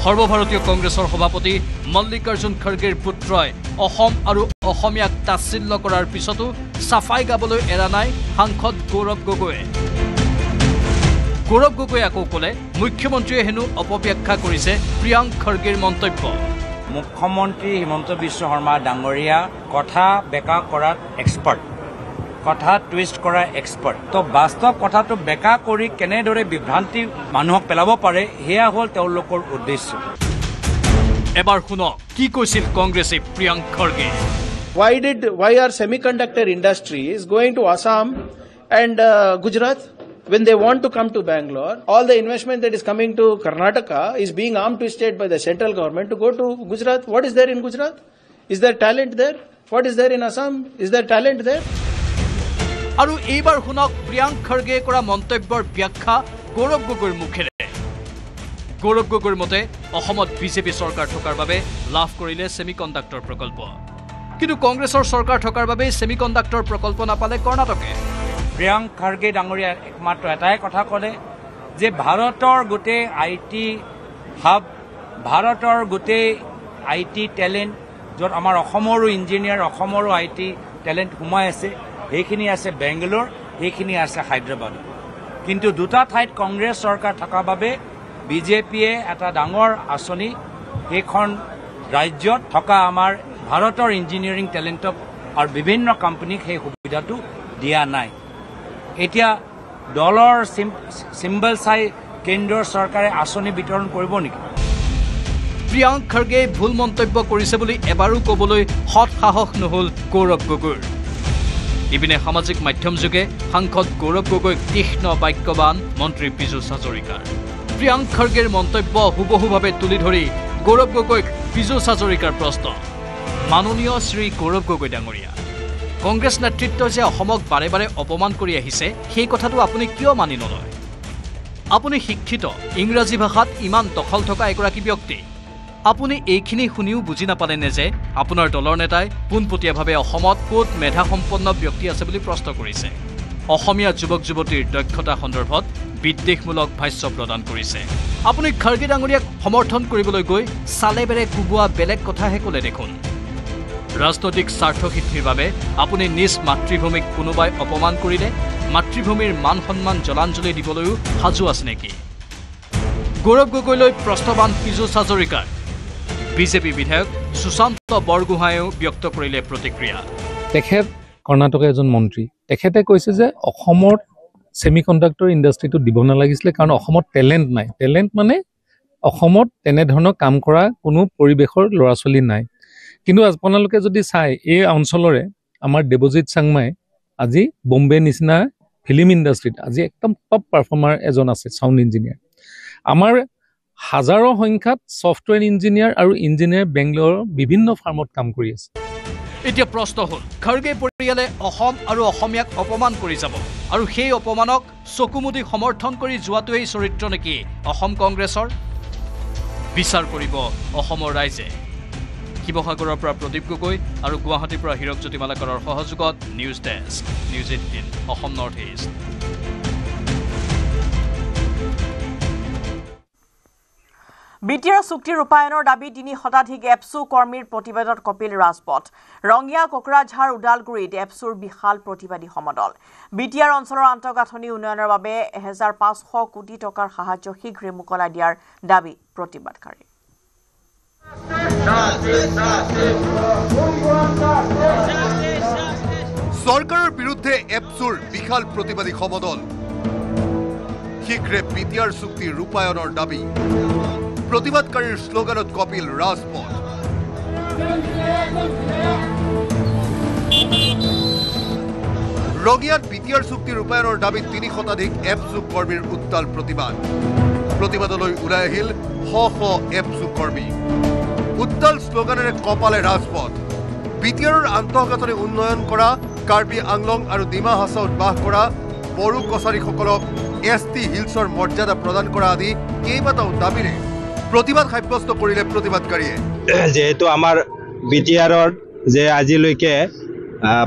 সৰ্বভাৰতীয় কংগ্ৰেছৰ সভাপতি মল্লিকাৰ্জুন খাৰ্গেৰ পুত্ৰই অসম আৰু অসমীয়াক তাচ্ছিল্য কৰাৰ পিছতো সাফাই গাবলৈ এৰা নাই সাংসদ গৌৰৱ গগৈয়ে আকৌ ক'লে মুখ্যমন্ত্ৰীয়ে হেনো অপব্যাখ্যা কৰিছে প্ৰিয়ংক খাৰ্গেৰ মন্তব্য মুখ্যমন্ত্ৰী হিমন্ত বিশ্ব শৰ্মা ডাঙৰীয়া কথা বেকা কৰাত এক্সপাৰ্ট কথা টুইষ্ট কৰাৰ এক্সপাৰ্ট তো বাস্তৱ কথাটো বেকা কৰি কেনেদৰে বিভ্ৰান্তি মানুহক পেলাব পাৰে সেয়া হ'ল তেওঁলোকৰ উদ্দেশ্য এবাৰ শুনক কি কৈছিল কংগ্ৰেছী Priyank Kharge Why are semiconductor industry is going to Assam and Gujarat when they want to come to Bangalore? All the investment that is coming to Karnataka is being armed twisted by the central government to go to Gujarat. What is there in Gujarat? Is there talent there? What is there in Assam? Is there talent there? আৰু এইবাৰ শুনক প্ৰিয়াংক খৰ্গে কৰা মন্তব্যৰ ব্যাখ্যা গৌৰৱ গগৈৰ মুখেৰে গৌৰৱ গগৈৰ মতে অসমত বিজেপি চৰকাৰ থকাৰ বাবে লাভ কৰিলে সেমিকণ্ডাক্টৰ প্ৰকল্প কিন্তু কংগ্ৰেছৰ চৰকাৰ থকাৰ বাবে সেমিকণ্ডাক্টৰ প্ৰকল্প নাপালে কৰ্ণাটকে প্ৰিয়াংক খৰ্গে ডাঙৰীয়া একমাত্ৰ এটাই কথা ক'লে যে ভাৰতৰ গোটেই আইটি হাব ভাৰতৰ গোটেই আইটি টেলেণ্ট য'ত আমাৰ অসমৰো ইঞ্জিনিয়াৰ অসমৰো আইটি টেলেণ্ট সোমাই আছে সেইখিনি আছে বেংগালোৰ সেইখিনি আছে হায়দৰাবাদ কিন্তু দুটা ঠাইত কংগ্ৰেছ চৰকাৰ থকাৰ বাবে বিজেপিয়ে এটা ডাঙৰ আঁচনি সেইখন ৰাজ্যত থকা আমাৰ ভাৰতৰ ইঞ্জিনিয়াৰিং টেলেণ্টক আৰু বিভিন্ন কোম্পানীক সেই সুবিধাটো দিয়া নাই এতিয়া দলৰ চিম্বল চাই কেন্দ্ৰৰ চৰকাৰে আঁচনি বিতৰণ কৰিব নেকি প্ৰিয়াংক খৰ্গে ভুল মন্তব্য কৰিছে বুলি এবাৰো ক'বলৈ হৎ সাহস নহ'ল গৌৰৱ গগৈৰ ইপিনে সামাজিক মাধ্যম যোগে সাংসদ গৌৰৱ গগৈক তীক্ষ্ণ বাক্যবান মন্ত্ৰী পীযুষ হাজৰিকাৰ প্ৰিয়াংক খৰ্গেৰ মন্তব্য হুবহুভাৱে তুলি ধৰি গৌৰৱ গগৈক পীযুষ হাজৰিকাৰ প্ৰশ্ন মাননীয় শ্ৰী গৌৰৱ গগৈ ডাঙৰীয়া কংগ্ৰেছ নেতৃত্বই যে অসমক বাৰে বাৰে অপমান কৰি আহিছে সেই কথাটো আপুনি কিয় মানি নলয় আপুনি শিক্ষিত ইংৰাজী ভাষাত ইমান দখল থকা এগৰাকী ব্যক্তি আপুনি এইখিনি শুনিও বুজি নাপালেনে যে আপোনাৰ দলৰ নেতাই পোনপটীয়াভাৱে অসমত ক'ত মেধাসম্পন্ন ব্যক্তি আছে বুলি প্ৰশ্ন কৰিছে অসমীয়া যুৱক যুৱতীৰ দক্ষতা সন্দৰ্ভত বিদ্বেষমূলক ভাষ্য প্ৰদান কৰিছে আপুনি খৰ্গে ডাঙৰীয়াক সমৰ্থন কৰিবলৈ গৈ চালেবেৰে কুবোৱা বেলেগ কথাহে ক'লে দেখোন ৰাজনৈতিক স্বাৰ্থ সিদ্ধিৰ বাবে আপুনি নিজ মাতৃভূমিক কোনোবাই অপমান কৰিলে মাতৃভূমিৰ মান সন্মান জলাঞ্জলি দিবলৈও সাজু আছে নেকি গৌৰৱ গগৈলৈ প্ৰশ্নবান পীযুষ হাজৰিকাৰ বিজেপি বিধায়ক সুশান্ত বৰগোহাঁয়েও ব্যক্ত কৰিলে প্ৰতিক্ৰিয়া তেখেত কৰ্ণাটকৰ এজন মন্ত্ৰী তেখেতে কৈছে যে অসমত সেমিকণ্ডাক্টৰ ইণ্ডাষ্ট্ৰিটো দিব নালাগিছিলে কাৰণ অসমত টেলেণ্ট নাই টেলেণ্ট মানে অসমত তেনেধৰণৰ কাম কৰা কোনো পৰিৱেশৰ ল'ৰা ছোৱালী নাই কিন্তু আপোনালোকে যদি চাই এই অঞ্চলৰে আমাৰ দেৱজিৎ চাংমাই আজি বম্বে নিচিনা ফিল্ম ইণ্ডাষ্ট্ৰিত আজি একদম টপ পাৰফৰ্মাৰ এজন আছে সাউণ্ড ইঞ্জিনিয়াৰ আমাৰ হাজাৰৰ সংখ্যাত সফটৱেৰ ইঞ্জিনিয়াৰ আৰু ইঞ্জিনিয়াৰ বেংগলোৰৰ বিভিন্ন ফাৰ্মত কাম কৰি আছে এতিয়া প্ৰশ্ন হ'ল খৰ্গে পৰিয়ালে অসম আৰু অসমীয়াক অপমান কৰি যাব আৰু সেই অপমানক চকুমুদি সমৰ্থন কৰি যোৱাটোৱেই চৰিত্ৰ নেকি অসম কংগ্ৰেছৰ বিচাৰ কৰিব অসমৰ ৰাইজে শিৱসাগৰৰ পৰা প্ৰদীপ গগৈ আৰু গুৱাহাটীৰ পৰা হীৰকজ্যোতি মালাকাৰৰ সহযোগত news desk news 18 Assam north east BTR চুক্তি ৰূপায়ণৰ দাবী ৩ শতাধিক এপছু কৰ্মীৰ প্ৰতিবাদত কপিল ৰাজপথ ৰঙিয়া কোকৰাঝাৰ উদালগুৰিত এপছুৰ বিশাল প্ৰতিবাদী সমদল বিটিআৰ অঞ্চলৰ আন্তঃগাঁথনি উন্নয়নৰ বাবে ১৫০০ কোটি টকাৰ সাহায্য শীঘ্ৰে মোকলাই দিয়াৰ দাবী প্ৰতিবাদকাৰী চৰকাৰৰ বিৰুদ্ধে এপছুৰ বিশাল প্ৰতিবাদী সমদল শীঘ্ৰে বিটিআৰ চুক্তি ৰূপায়ণৰ দাবী প্ৰতিবাদকাৰীৰ শ্লোগানত কপিল ৰাজপথ ৰঙিয়াত বিটিআৰ চুক্তি ৰূপায়ণৰ দাবীত ৩ শতাধিক এপছু কৰ্মীৰ উত্তাল প্ৰতিবাদলৈ ওলাই আহিল শ এপছু কৰ্মী উত্তাল শ্লোগানেৰে কপালে ৰাজপথ বিটিআৰৰ আন্তঃগাঁথনি উন্নয়ন কৰা কাৰ্বি আংলং আৰু ডিমা হাছাওত বাস কৰা বড়ো কছাৰীসকলক এছটি হিলছৰ মৰ্যাদা প্ৰদান কৰা আদি কেইবাটাও দাবীৰে প্ৰতিবাদ সাব্যস্ত কৰিলে প্ৰতিবাদকাৰীয়ে যেহেতু আমাৰ বিটিআৰৰ যে আজিলৈকে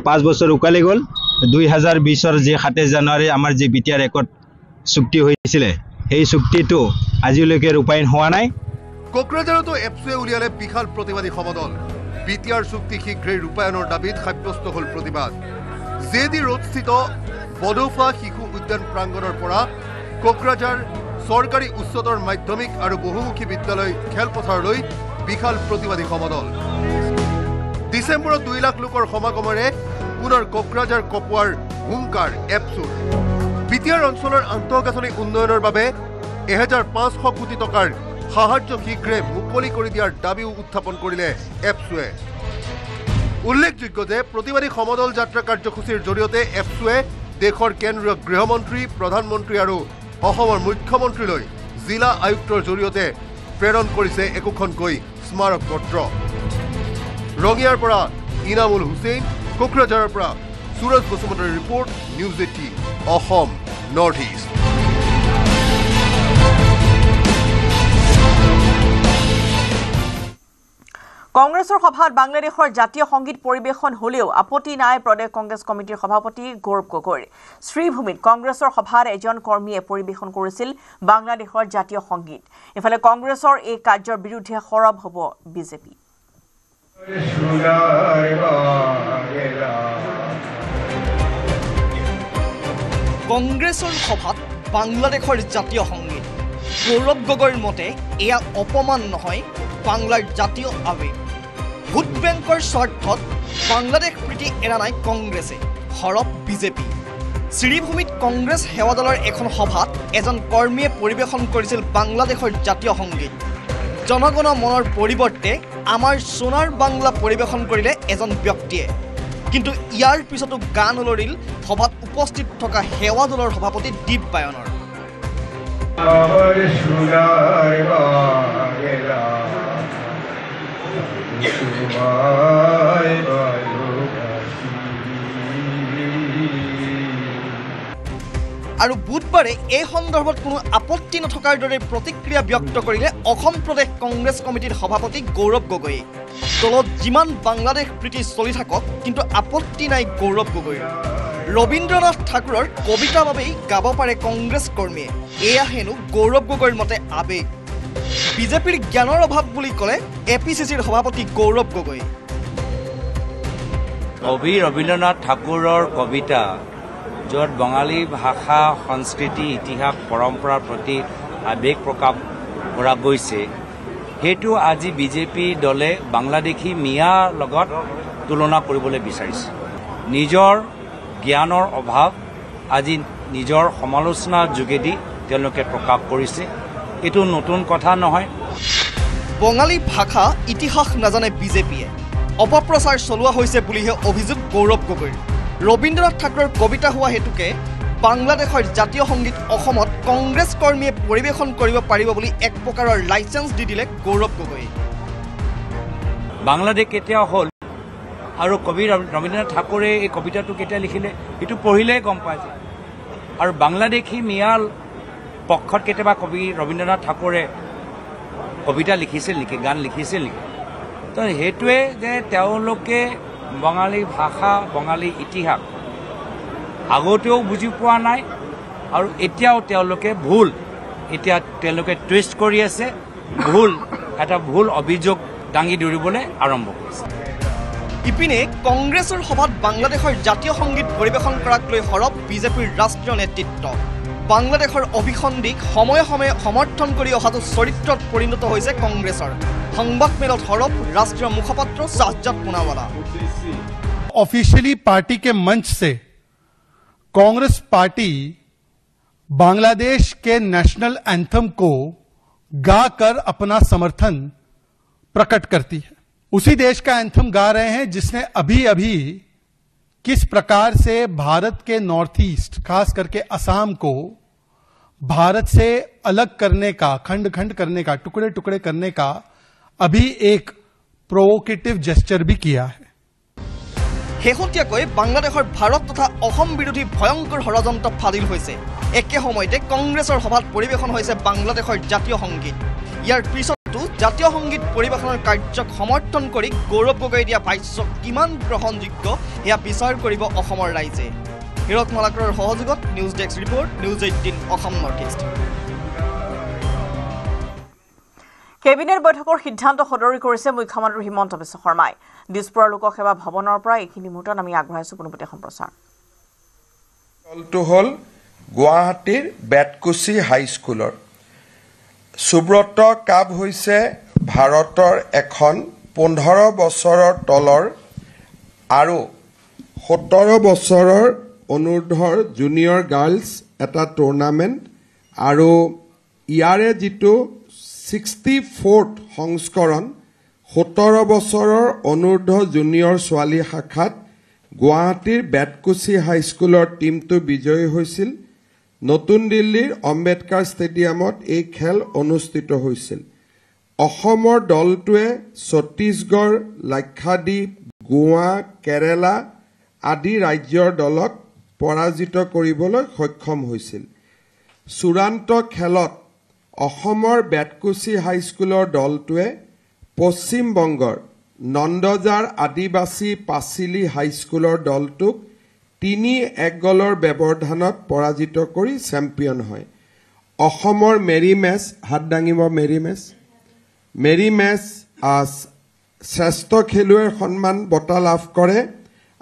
5 বছৰ উকালি গ'ল 2020ৰ যে 27 জানুৱাৰী আমাৰ যে বিটিআৰ ৰেকৰ্ড চুক্তি হৈছিল সেই চুক্তিটো আজিলৈকে ৰূপায়ণ হোৱা নাই কোকৰাঝাৰতো এপছুৱে উলিয়ালে বিশাল প্ৰতিবাদী সমদল বিটিআৰ চুক্তি শীঘ্ৰেই ৰূপায়ণৰ দাবীত সাব্যস্ত হ'ল প্ৰতিবাদ জেডি ৰোডস্থিত বডৌফা শিশু উদ্যান প্ৰাংগণৰ পৰা কোকৰাঝাৰ চৰকাৰী উচ্চতৰ মাধ্যমিক আৰু বহুমুখী বিদ্যালয় খেলপথাৰলৈ বিশাল প্ৰতিবাদী সমদল ডিচেম্বৰত 2 লাখ লোকৰ সমাগমেৰে পুনৰ কোকৰাঝাৰ কপুৱাৰ হুংকাৰ এপছুৰ বিটিআৰ অঞ্চলৰ আন্তঃগাঁথনি উন্নয়নৰ বাবে 1500 কোটি টকাৰ সাহায্য শীঘ্ৰে মুকলি কৰি দিয়াৰ দাবীও উত্থাপন কৰিলে এপছুৱে উল্লেখযোগ্য যে প্ৰতিবাদী সমদল যাত্ৰা কাৰ্যসূচীৰ জৰিয়তে এপছুৱে দেশৰ কেন্দ্ৰীয় গৃহমন্ত্ৰী প্ৰধানমন্ত্ৰী আৰু অসমৰ মুখ্যমন্ত্ৰীলৈ জিলা আয়ুক্তৰ জৰিয়তে প্ৰেৰণ কৰিছে একোখনকৈ স্মাৰক পত্ৰ ৰঙিয়াৰ পৰা ইনামুল হুছেইন কোকৰাঝাৰৰ পৰা সুৰজ বসুমতাৰীৰ report news 18 Assam north east কংগ্ৰেছৰ সভাত বাংলাদেশৰ জাতীয় সংগীত পৰিবেশন হলেও আপত্তি নাই প্ৰদেশ কংগ্ৰেছ কমিটিৰ সভাপতি গৌৰৱ গগৈৰ শ্ৰীভূমিত কংগ্ৰেছৰ সভাত এজন কৰ্মীয়ে পৰিবেশন কৰিছিল বাংলাদেশৰ জাতীয় সংগীত এফালে কংগ্ৰেছৰ এই কাৰ্যৰ বিৰুদ্ধে সৰব হ'ব বিজেপি কংগ্ৰেছৰ সভাত বাংলাদেশৰ জাতীয় সংগীত গৌৰৱ গগৈৰ মতে এয়া অপমান নহয় বাংলাৰ জাতীয় আৱেগ ভোট বেংকৰ স্বাৰ্থত বাংলাদেশ প্ৰীতি এৰা নাই কংগ্ৰেছে সৰব বিজেপি শ্ৰীভূমিত কংগ্ৰেছ সেৱা দলৰ এখন সভাত এজন কৰ্মীয়ে পৰিবেশন কৰিছিল বাংলাদেশৰ জাতীয় সংগীত জনগণ মনৰ পৰিৱৰ্তে আমাৰ সোনাৰ বাংলা পৰিবেশন কৰিলে এজন ব্যক্তিয়ে কিন্তু ইয়াৰ পিছতো গান উলৰিল সভাত উপস্থিত থকা সেৱা দলৰ সভাপতি দীপ বায়নৰ আৰু বুধবাৰে এই সন্দৰ্ভত কোনো আপত্তি নথকাৰ দৰে প্ৰতিক্ৰিয়া ব্যক্ত কৰিলে অসম প্ৰদেশ কংগ্ৰেছ কমিটিৰ সভাপতি গৌৰৱ গগৈয়ে দলত যিমান বাংলাদেশ প্ৰীতি চলি থাকক কিন্তু আপত্তি নাই গৌৰৱ গগৈৰ ৰবীন্দ্ৰনাথ ঠাকুৰৰ কবিতা বাবেই গাব পাৰে কংগ্ৰেছ কৰ্মীয়ে এয়া হেনো গৌৰৱ গগৈৰ মতে আৱেগ বিজেপিৰ জ্ঞানৰ অভাৱ বুলি ক'লে এপিচিচিৰ সভাপতি গৌৰৱ গগৈ কবি ৰবীন্দ্ৰনাথ ঠাকুৰৰ কবিতা য'ত বঙালী ভাষা সংস্কৃতি ইতিহাস পৰম্পৰাৰ প্ৰতি আৱেগ প্ৰকাশ কৰা গৈছে সেইটো আজি বিজেপি দলে বাংলাদেশী মিয়াৰ লগত তুলনা কৰিবলৈ বিচাৰিছে নিজৰ জ্ঞানৰ অভাৱ আজি নিজৰ সমালোচনাৰ যোগেদি তেওঁলোকে প্ৰকাশ কৰিছে এইটো নতুন কথা নহয় বঙালী ভাষা ইতিহাস নাজানে বিজেপিয়ে অপপ্ৰচাৰ চলোৱা হৈছে বুলিহে অভিযোগ গৌৰৱ গগৈৰ ৰবীন্দ্ৰনাথ ঠাকুৰৰ কবিতা হোৱা হেতুকে বাংলাদেশৰ জাতীয় সংগীত অসমত কংগ্ৰেছ কৰ্মীয়ে পৰিবেশন কৰিব পাৰিব বুলি এক প্ৰকাৰৰ লাইচেন্স দি দিলে গৌৰৱ গগৈ বাংলাদেশ কেতিয়া হ'ল আৰু কবি ৰবীন্দ্ৰনাথ ঠাকুৰে এই কবিতাটো কেতিয়া লিখিলে এইটো পঢ়িলেই গম পায় আৰু বাংলাদেশী মিয়াৰ পক্ষত কেতিয়াবা কবি ৰবীন্দ্ৰনাথ ঠাকুৰে কবিতা লিখিছিল নেকি গান লিখিছিল নেকি তো সেইটোৱে যে তেওঁলোকে বঙালী ভাষা বঙালী ইতিহাস আগতেও বুজি পোৱা নাই আৰু এতিয়াও তেওঁলোকে ভুল এতিয়া তেওঁলোকে টুইষ্ট কৰি আছে এটা ভুল অভিযোগ দাঙি ধৰিবলৈ আৰম্ভ কৰিছে ইপিনে কংগ্ৰেছৰ সভাত বাংলাদেশৰ জাতীয় সংগীত পৰিবেশন কৰাক লৈ সৰব বিজেপিৰ ৰাষ্ট্ৰীয় নেতৃত্ব বাংলাদেশৰ অভিসন্ধিক সময়ে সময়ে সমৰ্থন কৰি অহাটো চৰিত্ৰত পৰিণত হৈছে কংগ্ৰেছৰ সংবাদমেলত সৰব राष्ट्रीय मुखपत्र साज्जाद पुनावाला ऑफिशियली पार्टी के मंच से कांग्रेस पार्टी बांग्लादेश के नेशनल एंथम को गाकर अपना समर्थन प्रकट करती है उसी देश का एंथम गा रहे हैं जिसने अभी अभी किस प्रकार से भारत के नॉर्थ ईस्ट खास करके असम को भारत से अलग करने का खंड खंड करने का टुकड़े टुकड़े करने का अभी एक प्रोवोकेटिव जेस्चर भी किया है শেহতীয়াকৈ বাংলাদেশৰ ভাৰত তথা অসম বিৰোধী ভয়ংকৰ ষড়যন্ত্ৰ ফাদিল হৈছে একে সময়তে কংগ্ৰেছৰ সভাত পৰিবেশন হৈছে বাংলাদেশৰ জাতীয় সংগীত ইয়াৰ পিছতো জাতীয় সংগীত পৰিবেশনৰ কাৰ্যক সমৰ্থন কৰি গৌৰৱ গগৈ দিয়া ভাষ্য কিমান গ্ৰহণযোগ্য এয়া বিচাৰ কৰিব অসমৰ ৰাইজে হিৰক মালাকৰৰ সহযোগত news desk report news 18 Assam north east cabinet বৈঠকৰ সিদ্ধান্ত সদৰি কৰিছে মুখ্যমন্ত্ৰী হিমন্ত বিশ্ব শৰ্মাই দিছপুৰৰ লোকসেৱা ভৱনৰ পৰা এইখিনি মুহূৰ্তত আমি আগবঢ়াইছো পোনপটীয়া সম্প্ৰচাৰ দলটো হ'ল গুৱাহাটীৰ বেতকুচি হাইস্কুলৰ সুব্ৰত কাপ হৈছে ভাৰতৰ এখন 15 বছৰৰ তলৰ আৰু 17 বছৰৰ অনুৰ্ধৰ জুনিয়ৰ গাৰ্লছ এটা টুৰ্ণামেণ্ট আৰু ইয়াৰে যিটো 64th সংস্কৰণ 17 বছৰৰ অনুৰ্ধ জুনিয়ৰ ছোৱালী শাখাত গুৱাহাটীৰ বেতকুচি হাইস্কুলৰ টীমটো বিজয়ী হৈছিল। নতুন দিল্লীৰ আম্বেদকাৰ ষ্টেডিয়ামত এই খেল অনুষ্ঠিত হৈছিল। অসমৰ দলটোৱে ছত্তীশগড়, লাক্ষাদ্বীপ, গোৱা, কেৰালা আদি ৰাজ্যৰ দলক পৰাজিত কৰিবলৈ সক্ষম হৈছিল। চূড়ান্ত খেলত অসমৰ বেতকুচি হাইস্কুলৰ দলটোৱে পশ্চিম বংগৰ নন্দজাৰ আদিবাসী পাচিলি হাইস্কুলৰ দলটোক 3-1 গলৰ ব্যৱধানত পৰাজিত কৰি চেম্পিয়ন হয়। অসমৰ মেৰী মেচ হাত দাঙিব মেৰী মেচ শ্ৰেষ্ঠ খেলুৱৈৰ সন্মান বঁটা লাভ কৰে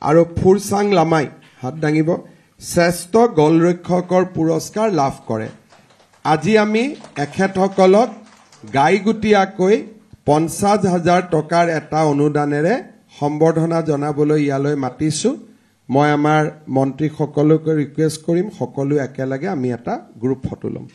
আৰু ফুৰচাং লামাই হাত দাঙিব শ্ৰেষ্ঠ গলৰক্ষকৰ পুৰস্কাৰ লাভ কৰে। আজি আমি এখেতসকলক গাইগুটীয়াকৈ 50,000 টকাৰ এটা অনুদানেৰে সম্বৰ্ধনা জনাবলৈ ইয়ালৈ মাতিছোঁ। মই আমাৰ মন্ত্ৰীসকলক ৰিকুৱেষ্ট কৰিম সকলো একেলগে আমি এটা গ্ৰুপ ফটো ল'ম।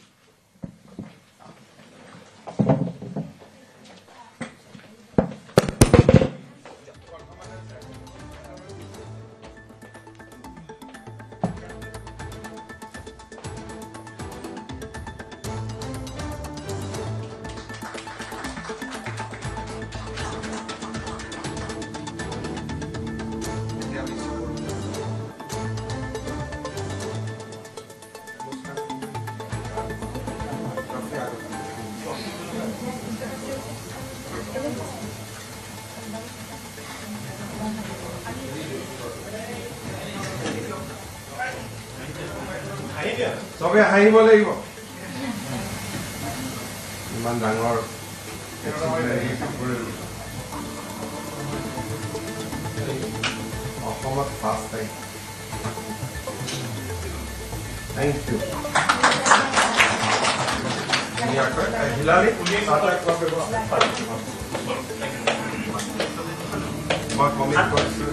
সবে হাঁহিব লাগিব ইমান ডাঙৰ অসমত ফাৰ্ষ্ট টাইম। থেংক ইউ মই কমিট কৰিছোঁ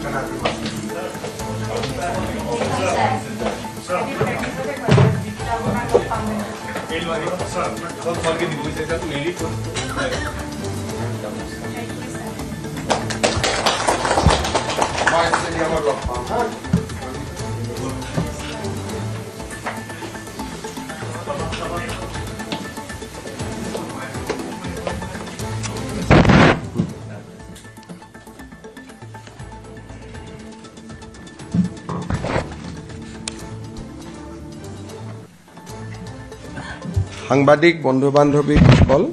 সাংবাদিক বন্ধু বান্ধৱীসকল,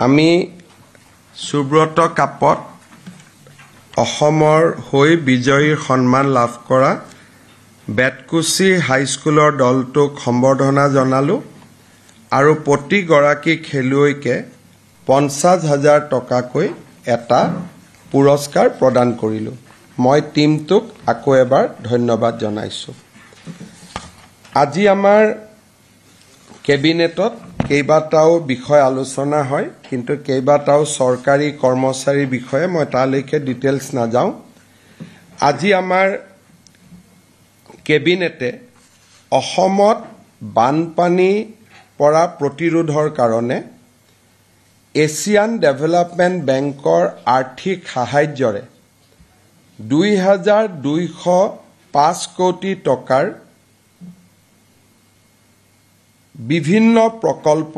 আমি সুব্ৰত কাপত অসমৰ হৈ বিজয়ীৰ সন্মান লাভ কৰা বেতকুচি হাইস্কুলৰ দলটোক সম্বৰ্ধনা জনালোঁ আৰু প্ৰতিগৰাকী খেলুৱৈকে 50,000 টকাকৈ এটা পুৰস্কাৰ প্ৰদান কৰিলোঁ। মই টীমটোক আকৌ এবাৰ ধন্যবাদ জনাইছোঁ। আজি আমাৰ কেবিনেটত কেইবাটাও বিষয় আলোচনা হয়, কিন্তু কেইবাটাও চৰকাৰী কৰ্মচাৰীৰ বিষয়ে মই তালৈকে ডিটেইলছ নাযাওঁ। আজি আমাৰ কেবিনেটে অসমত বানপানী পৰা প্ৰতিৰোধৰ কাৰণে এছিয়ান ডেভেলপমেণ্ট বেংকৰ আৰ্থিক সাহায্যৰে 2,205 কোটি টকাৰ বিভিন্ন প্ৰকল্প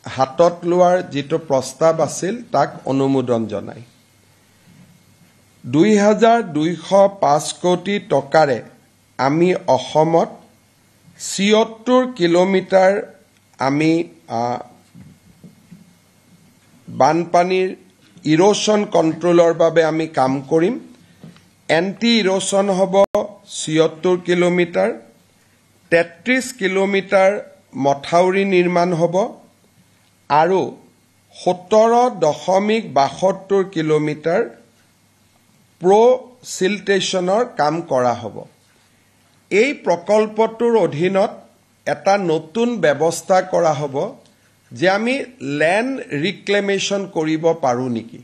হাতত লোৱাৰ যিটো প্ৰস্তাৱ আছিল তাক অনুমোদন জনায়। 2,205 কোটি টকাৰে আমি অসমত 76 কিলোমিটাৰ আমি বানপানীৰ ইৰোশ্যন কণ্ট্ৰলৰ বাবে আমি কাম কৰিম। এণ্টি ইৰোশ্যন হ'ব 76 কিলোমিটাৰ, 33 কিলোমিটাৰ মথাউৰি নিৰ্মাণ হ'ব আৰু 17.72 কিলোমিটাৰ প্ৰ'চিলটেশ্যনৰ কাম কৰা হ'ব। এই প্ৰকল্পটোৰ অধীনত এটা নতুন ব্যৱস্থা কৰা হ'ব যে আমি লেণ্ড ৰিক্লেমেশ্যন কৰিব পাৰোঁ নেকি।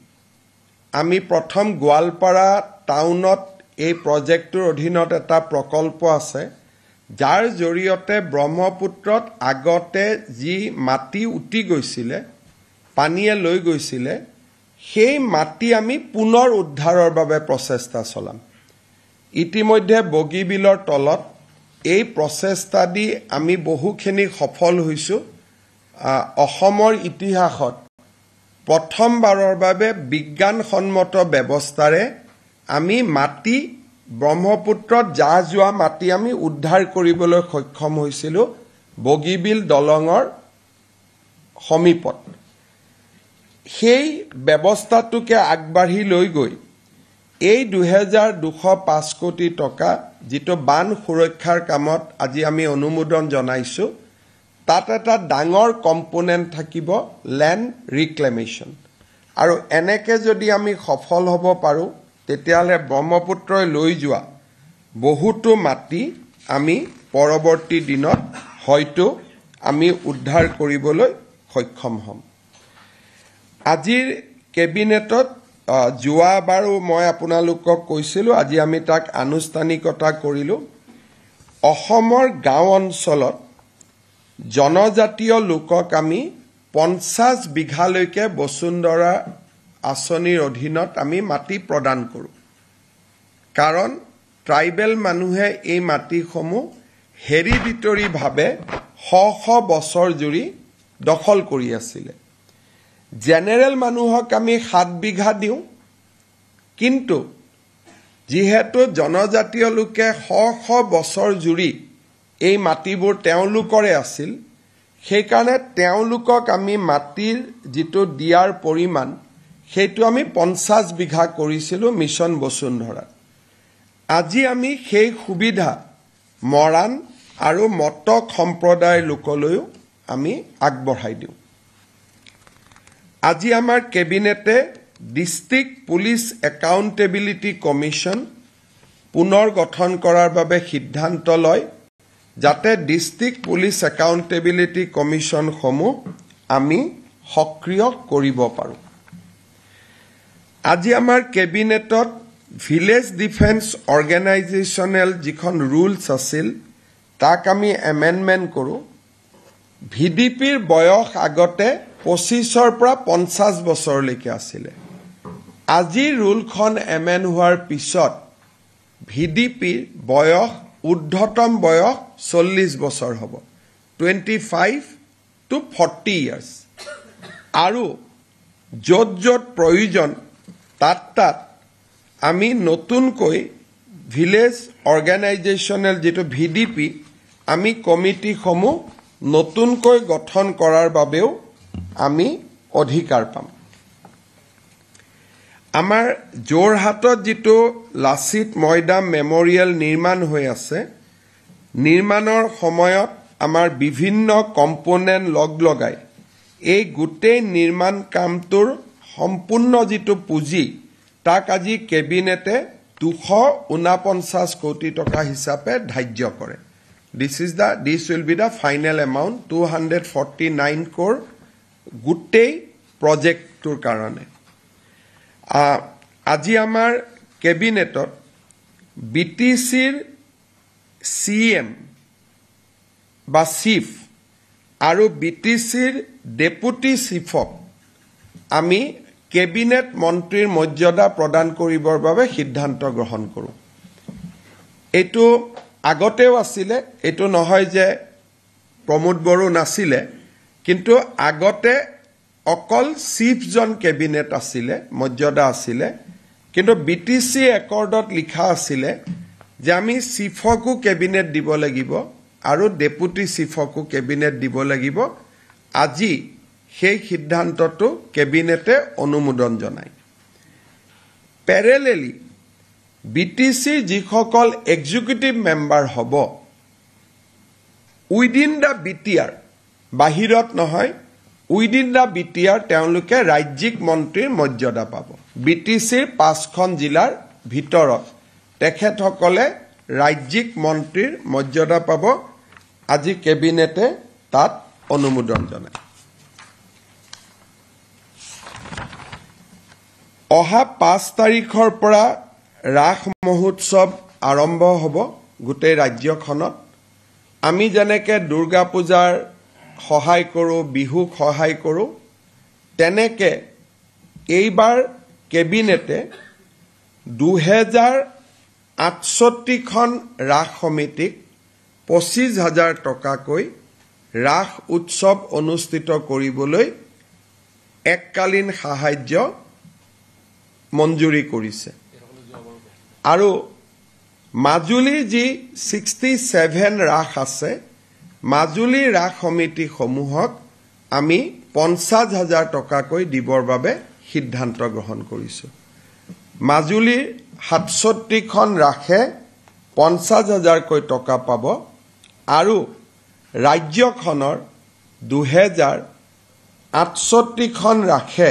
আমি প্ৰথম গোৱালপাৰা টাউনত এই প্ৰজেক্টৰ অধীনত এটা প্ৰকল্প আছে যাৰ জৰিয়তে ব্ৰহ্মপুত্ৰত আগতে যি মাটি উটি গৈছিলে পানীয়ে লৈ গৈছিলে সেই মাটি আমি পুনৰ উদ্ধাৰৰ বাবে প্ৰচেষ্টা চলাম ইতিমধ্যে বগীবিলৰ তলত এই প্ৰচেষ্টা দি আমি বহুখিনি সফল হৈছো অসমৰ ইতিহাসত প্ৰথমবাৰৰ বাবে বিজ্ঞানসন্মত ব্যৱস্থাৰে আমি মাটি ব্ৰহ্মপুত্ৰত জাহ যোৱা মাটি আমি উদ্ধাৰ কৰিবলৈ সক্ষম হৈছিলো বগীবিল দলঙৰ সমীপত সেই ব্যৱস্থাটোকে আগবাঢ়ি লৈ গৈ এই 2205 কোটি টকা যেটো বান সুৰক্ষাৰ কামত আজি আমি অনুমোদন জনাইছো তাত এটা ডাঙৰ কম্পোনেন্ট থাকিব ল্যান্ড ৰিক্লেমেশন আৰু এনেকে যদি আমি সফল হ'ব পাৰো তেতিয়ালে ব্ৰহ্মপুত্ৰই লৈ যোৱা বহুতো মাটি আমি পৰৱৰ্তী দিনত হয়তো আমি উদ্ধাৰ কৰিবলৈ সক্ষম হ'ম আজিৰ কেবিনেটত যোৱাবাৰো মই আপোনালোকক কৈছিলো আজি আমি তাক আনুষ্ঠানিকতা কৰিলো অসমৰ গাঁও অঞ্চলত জনজাতীয় লোকক আমি 50 বিঘালৈকে বসুন্ধৰা আঁচনিৰ অধীনত আমি মাটি প্ৰদান কৰো কাৰণ ট্ৰাইবেল মানুহে এই মাটিসমূহ হেৰিডিটৰি ভাৱে শ বছৰ জুৰি দখল কৰি আছিল জেনেৰেল মানুহক আমি 7 বিঘা দিও কিন্তু যেহেতু জনজাতীয় লোকে শ বছৰ জুৰি এই মাটিবোৰ তেওঁলোকৰে আছিল সেই কাৰণে তেওঁলোকক আমি মাটিৰ যেটো দিয়াৰ পৰিমাণ সেইটো আমি 50 বিঘা কৰিছিলো মিছন বসুন্ধৰা আজি আমি সেই সুবিধা মৰাণ আৰু মটক সম্প্ৰদায়ৰ লোকলৈও আমি আগবঢ়াই দিও আজি আমাৰ কেবিনেটে ডিস্ট্ৰিক্ট পুলিচ একাউন্টেবিলিটি কমিশন পুনৰ গঠন কৰাৰ বাবে সিদ্ধান্ত লয় যাতে ডিস্ট্ৰিক্ট পুলিচ একাউন্টেবিলিটি কমিশন সমূহ আমি সক্ৰিয় কৰিব পাৰো আজি আমাৰ কেবিনেটত ভিলেজ ডিফেন্স অৰ্গানাইজেশনেল যিখন ৰুলছ আছিল তাক আমি এমেন্ডমেন্ট কৰো ভিডিপিৰ বয়স আগতে 25 পৰা 50 বছৰলৈকে আছিল আজি ৰুলখন এমেন্ড হোৱাৰ পিছত ভিডিপিৰ বয়স ঊৰ্ধ্বতম বয়স 40 বছৰ হ'ব 25 to 40 years আৰু যত প্ৰয়োজন তাত আমি নতুনকৈ ভিলেজ অৰ্গানাইজেশনেল যেটো ভিডিপি আমি কমিটি সমূহ নতুনকৈ গঠন কৰাৰ বাবেও আমি অধিকাৰ পাম আমাৰ জোৰহাটত যেটো লাচিত ময়দাম মেমৰিয়েল নিৰ্মাণ হৈ আছে নিৰ্মাণৰ সময়ত আমাৰ বিভিন্ন কম্পোনেন্ট লগাই এই গোটেই নিৰ্মাণ কামটোৰ সম্পূৰ্ণ যেটো পুঁজি তাক আজি কেবিনেটে 249 কোটি টকা হিচাপে ধাৰ্য কৰে this will be the final amount 249 crore গোটেই প্ৰজেক্টটোৰ কাৰণে আজি আমাৰ কেবিনেটত বিটিসিৰ সিএম বা চিফ আৰু বিটিসিৰ ডেপুটি চিফক আমি কেবিনেট মন্ত্ৰীৰ মৰ্যাদা প্ৰদান কৰিবৰ বাবে সিদ্ধান্ত গ্ৰহণ কৰো এটো আগতেও আছিল এটো নহয় যে প্ৰমোদ বড়ো নাছিলে কিন্তু আগতে অকল চিফ জন কেবিনেট আছিল মৰ্যাদা আছিল কিন্তু বিটিসি একৰ্ডত লিখা আছিল যে আমি চিফকো কেবিনেট দিব লাগিব আৰু ডেপুটি চিফকো কেবিনেট দিব লাগিব আজি সেই সিদ্ধান্তটো কেবিনেটে অনুমোদন জনায় প্যাৰেলেলি বিটিসি যিসকল এক্সিকিউটিভ মেম্বাৰ হ'ব উইদিন দা বিটিআৰ বাহিৰত নহয় উইদিন দা বিটিআৰ তেওঁলোকে ৰাজ্যিক মন্ত্ৰীৰ মৰ্যাদা পাব বিটিসিৰ 5খন জিলাৰ ভিতৰত তেখেতসকলে ৰাজ্যিক মন্ত্ৰীৰ মৰ্যাদা পাব আজি কেবিনেটে তাত অনুমোদন জনায় অহা 5 তাৰিখৰ পৰা ৰাস মহোৎসৱ আৰম্ভ হ'ব গোটেই ৰাজ্যখনত আমি যেনেকৈ দুৰ্গা পূজাৰ সহায় কৰোঁ বিহুক সহায় কৰোঁ তেনেকৈ এইবাৰ কেবিনেটে 2068খন ৰাস সমিতিক 25,000 টকাকৈ ৰাস উৎসৱ অনুষ্ঠিত কৰিবলৈ এককালীন সাহায্য মঞ্জুৰি কৰিছে আৰু মাজুলীৰ যি 67 ৰাস আছে মাজুলী ৰাস সমিতিসমূহক আমি 50,000 টকাকৈ দিবৰ বাবে সিদ্ধান্ত গ্ৰহণ কৰিছোঁ মাজুলীৰ 67খন ৰাসে 50,000কৈ টকা পাব আৰু ৰাজ্যখনৰ 2068খন ৰাসে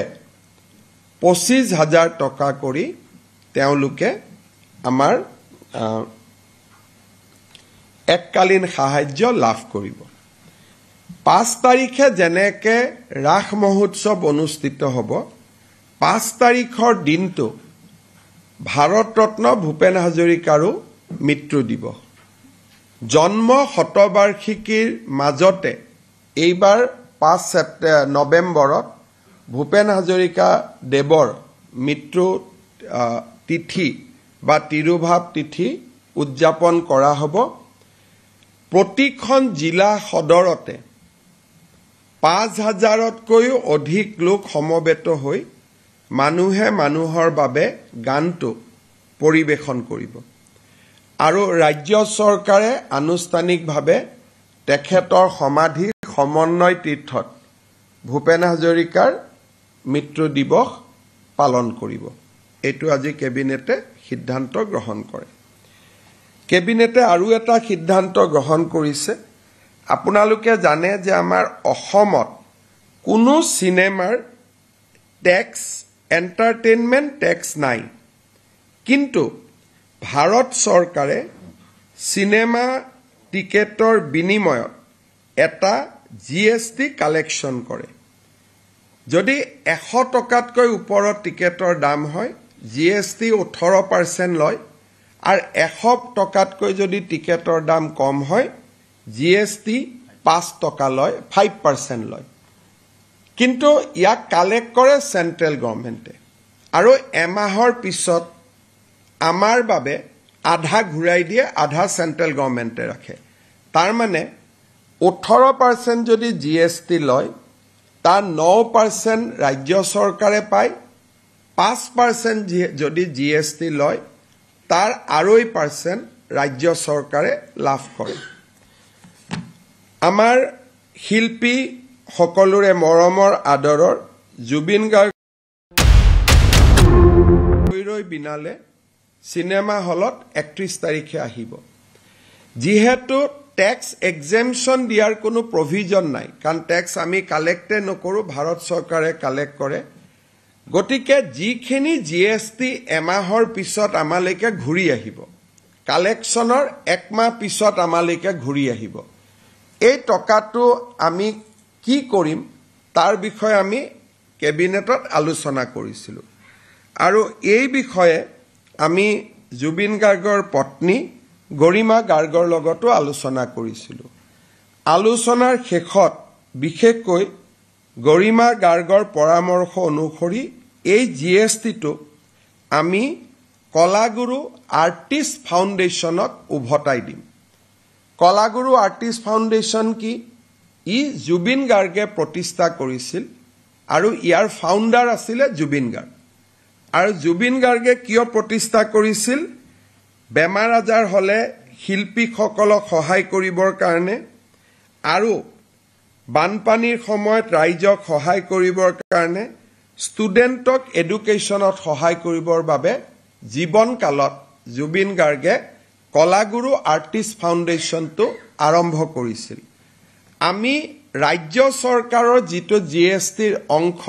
25,000 টকা কৰি তেওঁলোকে আমাৰ এককালীন সাহায্য লাভ কৰিব 5 তাৰিখে যেনেকৈ ৰাস মহোৎসৱ অনুষ্ঠিত হ'ব 5 তাৰিখৰ দিনটো ভাৰতৰত্ন ভূপেন হাজৰিকাৰো মৃত্যু দিৱস জন্ম শতবাৰ্ষিকীৰ মাজতে এইবাৰ 5 নৱেম্বৰত ভূপেন হাজৰিকা দেৱৰ মৃত্যু তিথি বা তিৰুভাৱ তিথি উদযাপন কৰা হ'ব প্ৰতিখন জিলা সদৰতে 5,000তকৈও অধিক লোক সমবেত হৈ মানুহে মানুহৰ বাবে গানটো পৰিৱেশন কৰিব আৰু ৰাজ্য চৰকাৰে আনুষ্ঠানিকভাৱে তেখেতৰ সমাধি সমন্বয় তীৰ্থত ভূপেন হাজৰিকাৰ মৃত্যু দিৱস পালন কৰিব এইটো আজি কেবিনেটে সিদ্ধান্ত গ্ৰহণ কৰে কেবিনেটে আৰু এটা সিদ্ধান্ত গ্ৰহণ কৰিছে আপোনালোকে জানে যে আমাৰ অসমত কোনো সিনেমাৰ ট্যাক্স এন্টাৰটেইনমেন্ট ট্যাক্স নাই কিন্তু ভাৰত চৰকাৰে সিনেমা টিকেটৰ বিনিময়ত এটা জিএসটি কালেকশন কৰে যদি 100 টকাতকৈ ওপৰত টিকেটৰ দাম হয় জিএসটি 18% লয় আৰু 100 টকাতকৈ যদি টিকেটৰ দাম কম হয় জিএসটি 5 টকা লয় 5% লয় কিন্তু ইয়াক কালেক্ট কৰে সেন্ট্ৰেল গভৰ্নমেন্টে আৰু এমাহৰ পিছত আমাৰ বাবে আধা ঘূৰাই দিয়ে আধা সেন্ট্ৰেল গভৰ্নমেন্টে ৰাখে তাৰ মানে 18% যদি জিএসটি লয় তাৰ 9% ৰাজ্য চৰকাৰে পায় 5% যদি জিএসটি লয় তাৰ 2% ৰাজ্য চৰকাৰে লাভ কৰে আমাৰ শিল্পী সকলোৰে মৰমৰ আদৰৰ জুবিন গাৰ্গৰ বিনালে সিনেমা হলত 31 তাৰিখে আহিব যেহেতু ট্যাক্স এক্সেম্পশন দিয়াৰ কোনো প্ৰভিজন নাই কাৰণ ট্যাক্স আমি কালেক্টে নকৰো ভাৰত চৰকাৰে কালেক্ট কৰে গতিকে যিখিনি জিএসটি এমাহৰ পিছত আমালৈকে ঘূৰি আহিব কালেকশনৰ একমাহ পিছত আমালৈকে ঘূৰি আহিব এই টকাটো আমি কি কৰিম তাৰ বিষয়ে আমি কেবিনেটত আলোচনা কৰিছিলো আৰু এই বিষয়ে আমি জুবিন গাৰ্গৰ পত্নী গৰিমা গাৰ্গৰ লগতো আলোচনা কৰিছিলো আলোচনাৰ শেষত বিশেষকৈ গৰিমা গাৰ্গৰ পৰামৰ্শ অনুসৰি এই জিএসটিটো আমি কলাগুৰু আৰ্টিষ্ট ফাউণ্ডেশ্যনক উভতাই দিম কলাগুৰু আৰ্টিষ্ট ফাউণ্ডেশ্যন কি ই জুবিন গাৰ্গে প্ৰতিষ্ঠা কৰিছিল আৰু ইয়াৰ ফাউণ্ডাৰ আছিল জুবিন গাৰ্গ আৰু জুবিন গাৰ্গে কিয় প্ৰতিষ্ঠা কৰিছিল বেমাৰ আজাৰ হলে শিল্পীসকলক সহায় কৰিবৰ কাৰণে আৰু বানপানীৰ সময়ত ৰাইজক সহায় কৰিবৰ কাৰণে ষ্টুডেণ্টক এডুকেশ্যনত সহায় কৰিবৰ বাবে জীৱন কালত জুবিন গাৰ্গে কলাগুৰু আৰ্টিষ্ট ফাউণ্ডেশ্যনটো আৰম্ভ কৰিছিল আমি ৰাজ্য চৰকাৰৰ যিটো জিএসটিৰ অংশ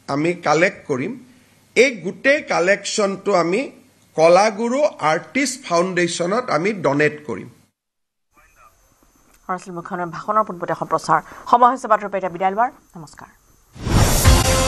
আমি কালেক্ট কৰিম এই গোটেই কালেকশনটো আমি কলাগুৰু আৰ্টিষ্ট ফাউণ্ডেশ্যনত আমি ডনেট কৰিম মুখ্যমন্ত্ৰীৰ ভাষণৰ পোনপটীয়া সম্প্ৰচাৰ সময় হৈছে বাতৰি পেটা বিদায় লোৱাৰ নমস্কাৰ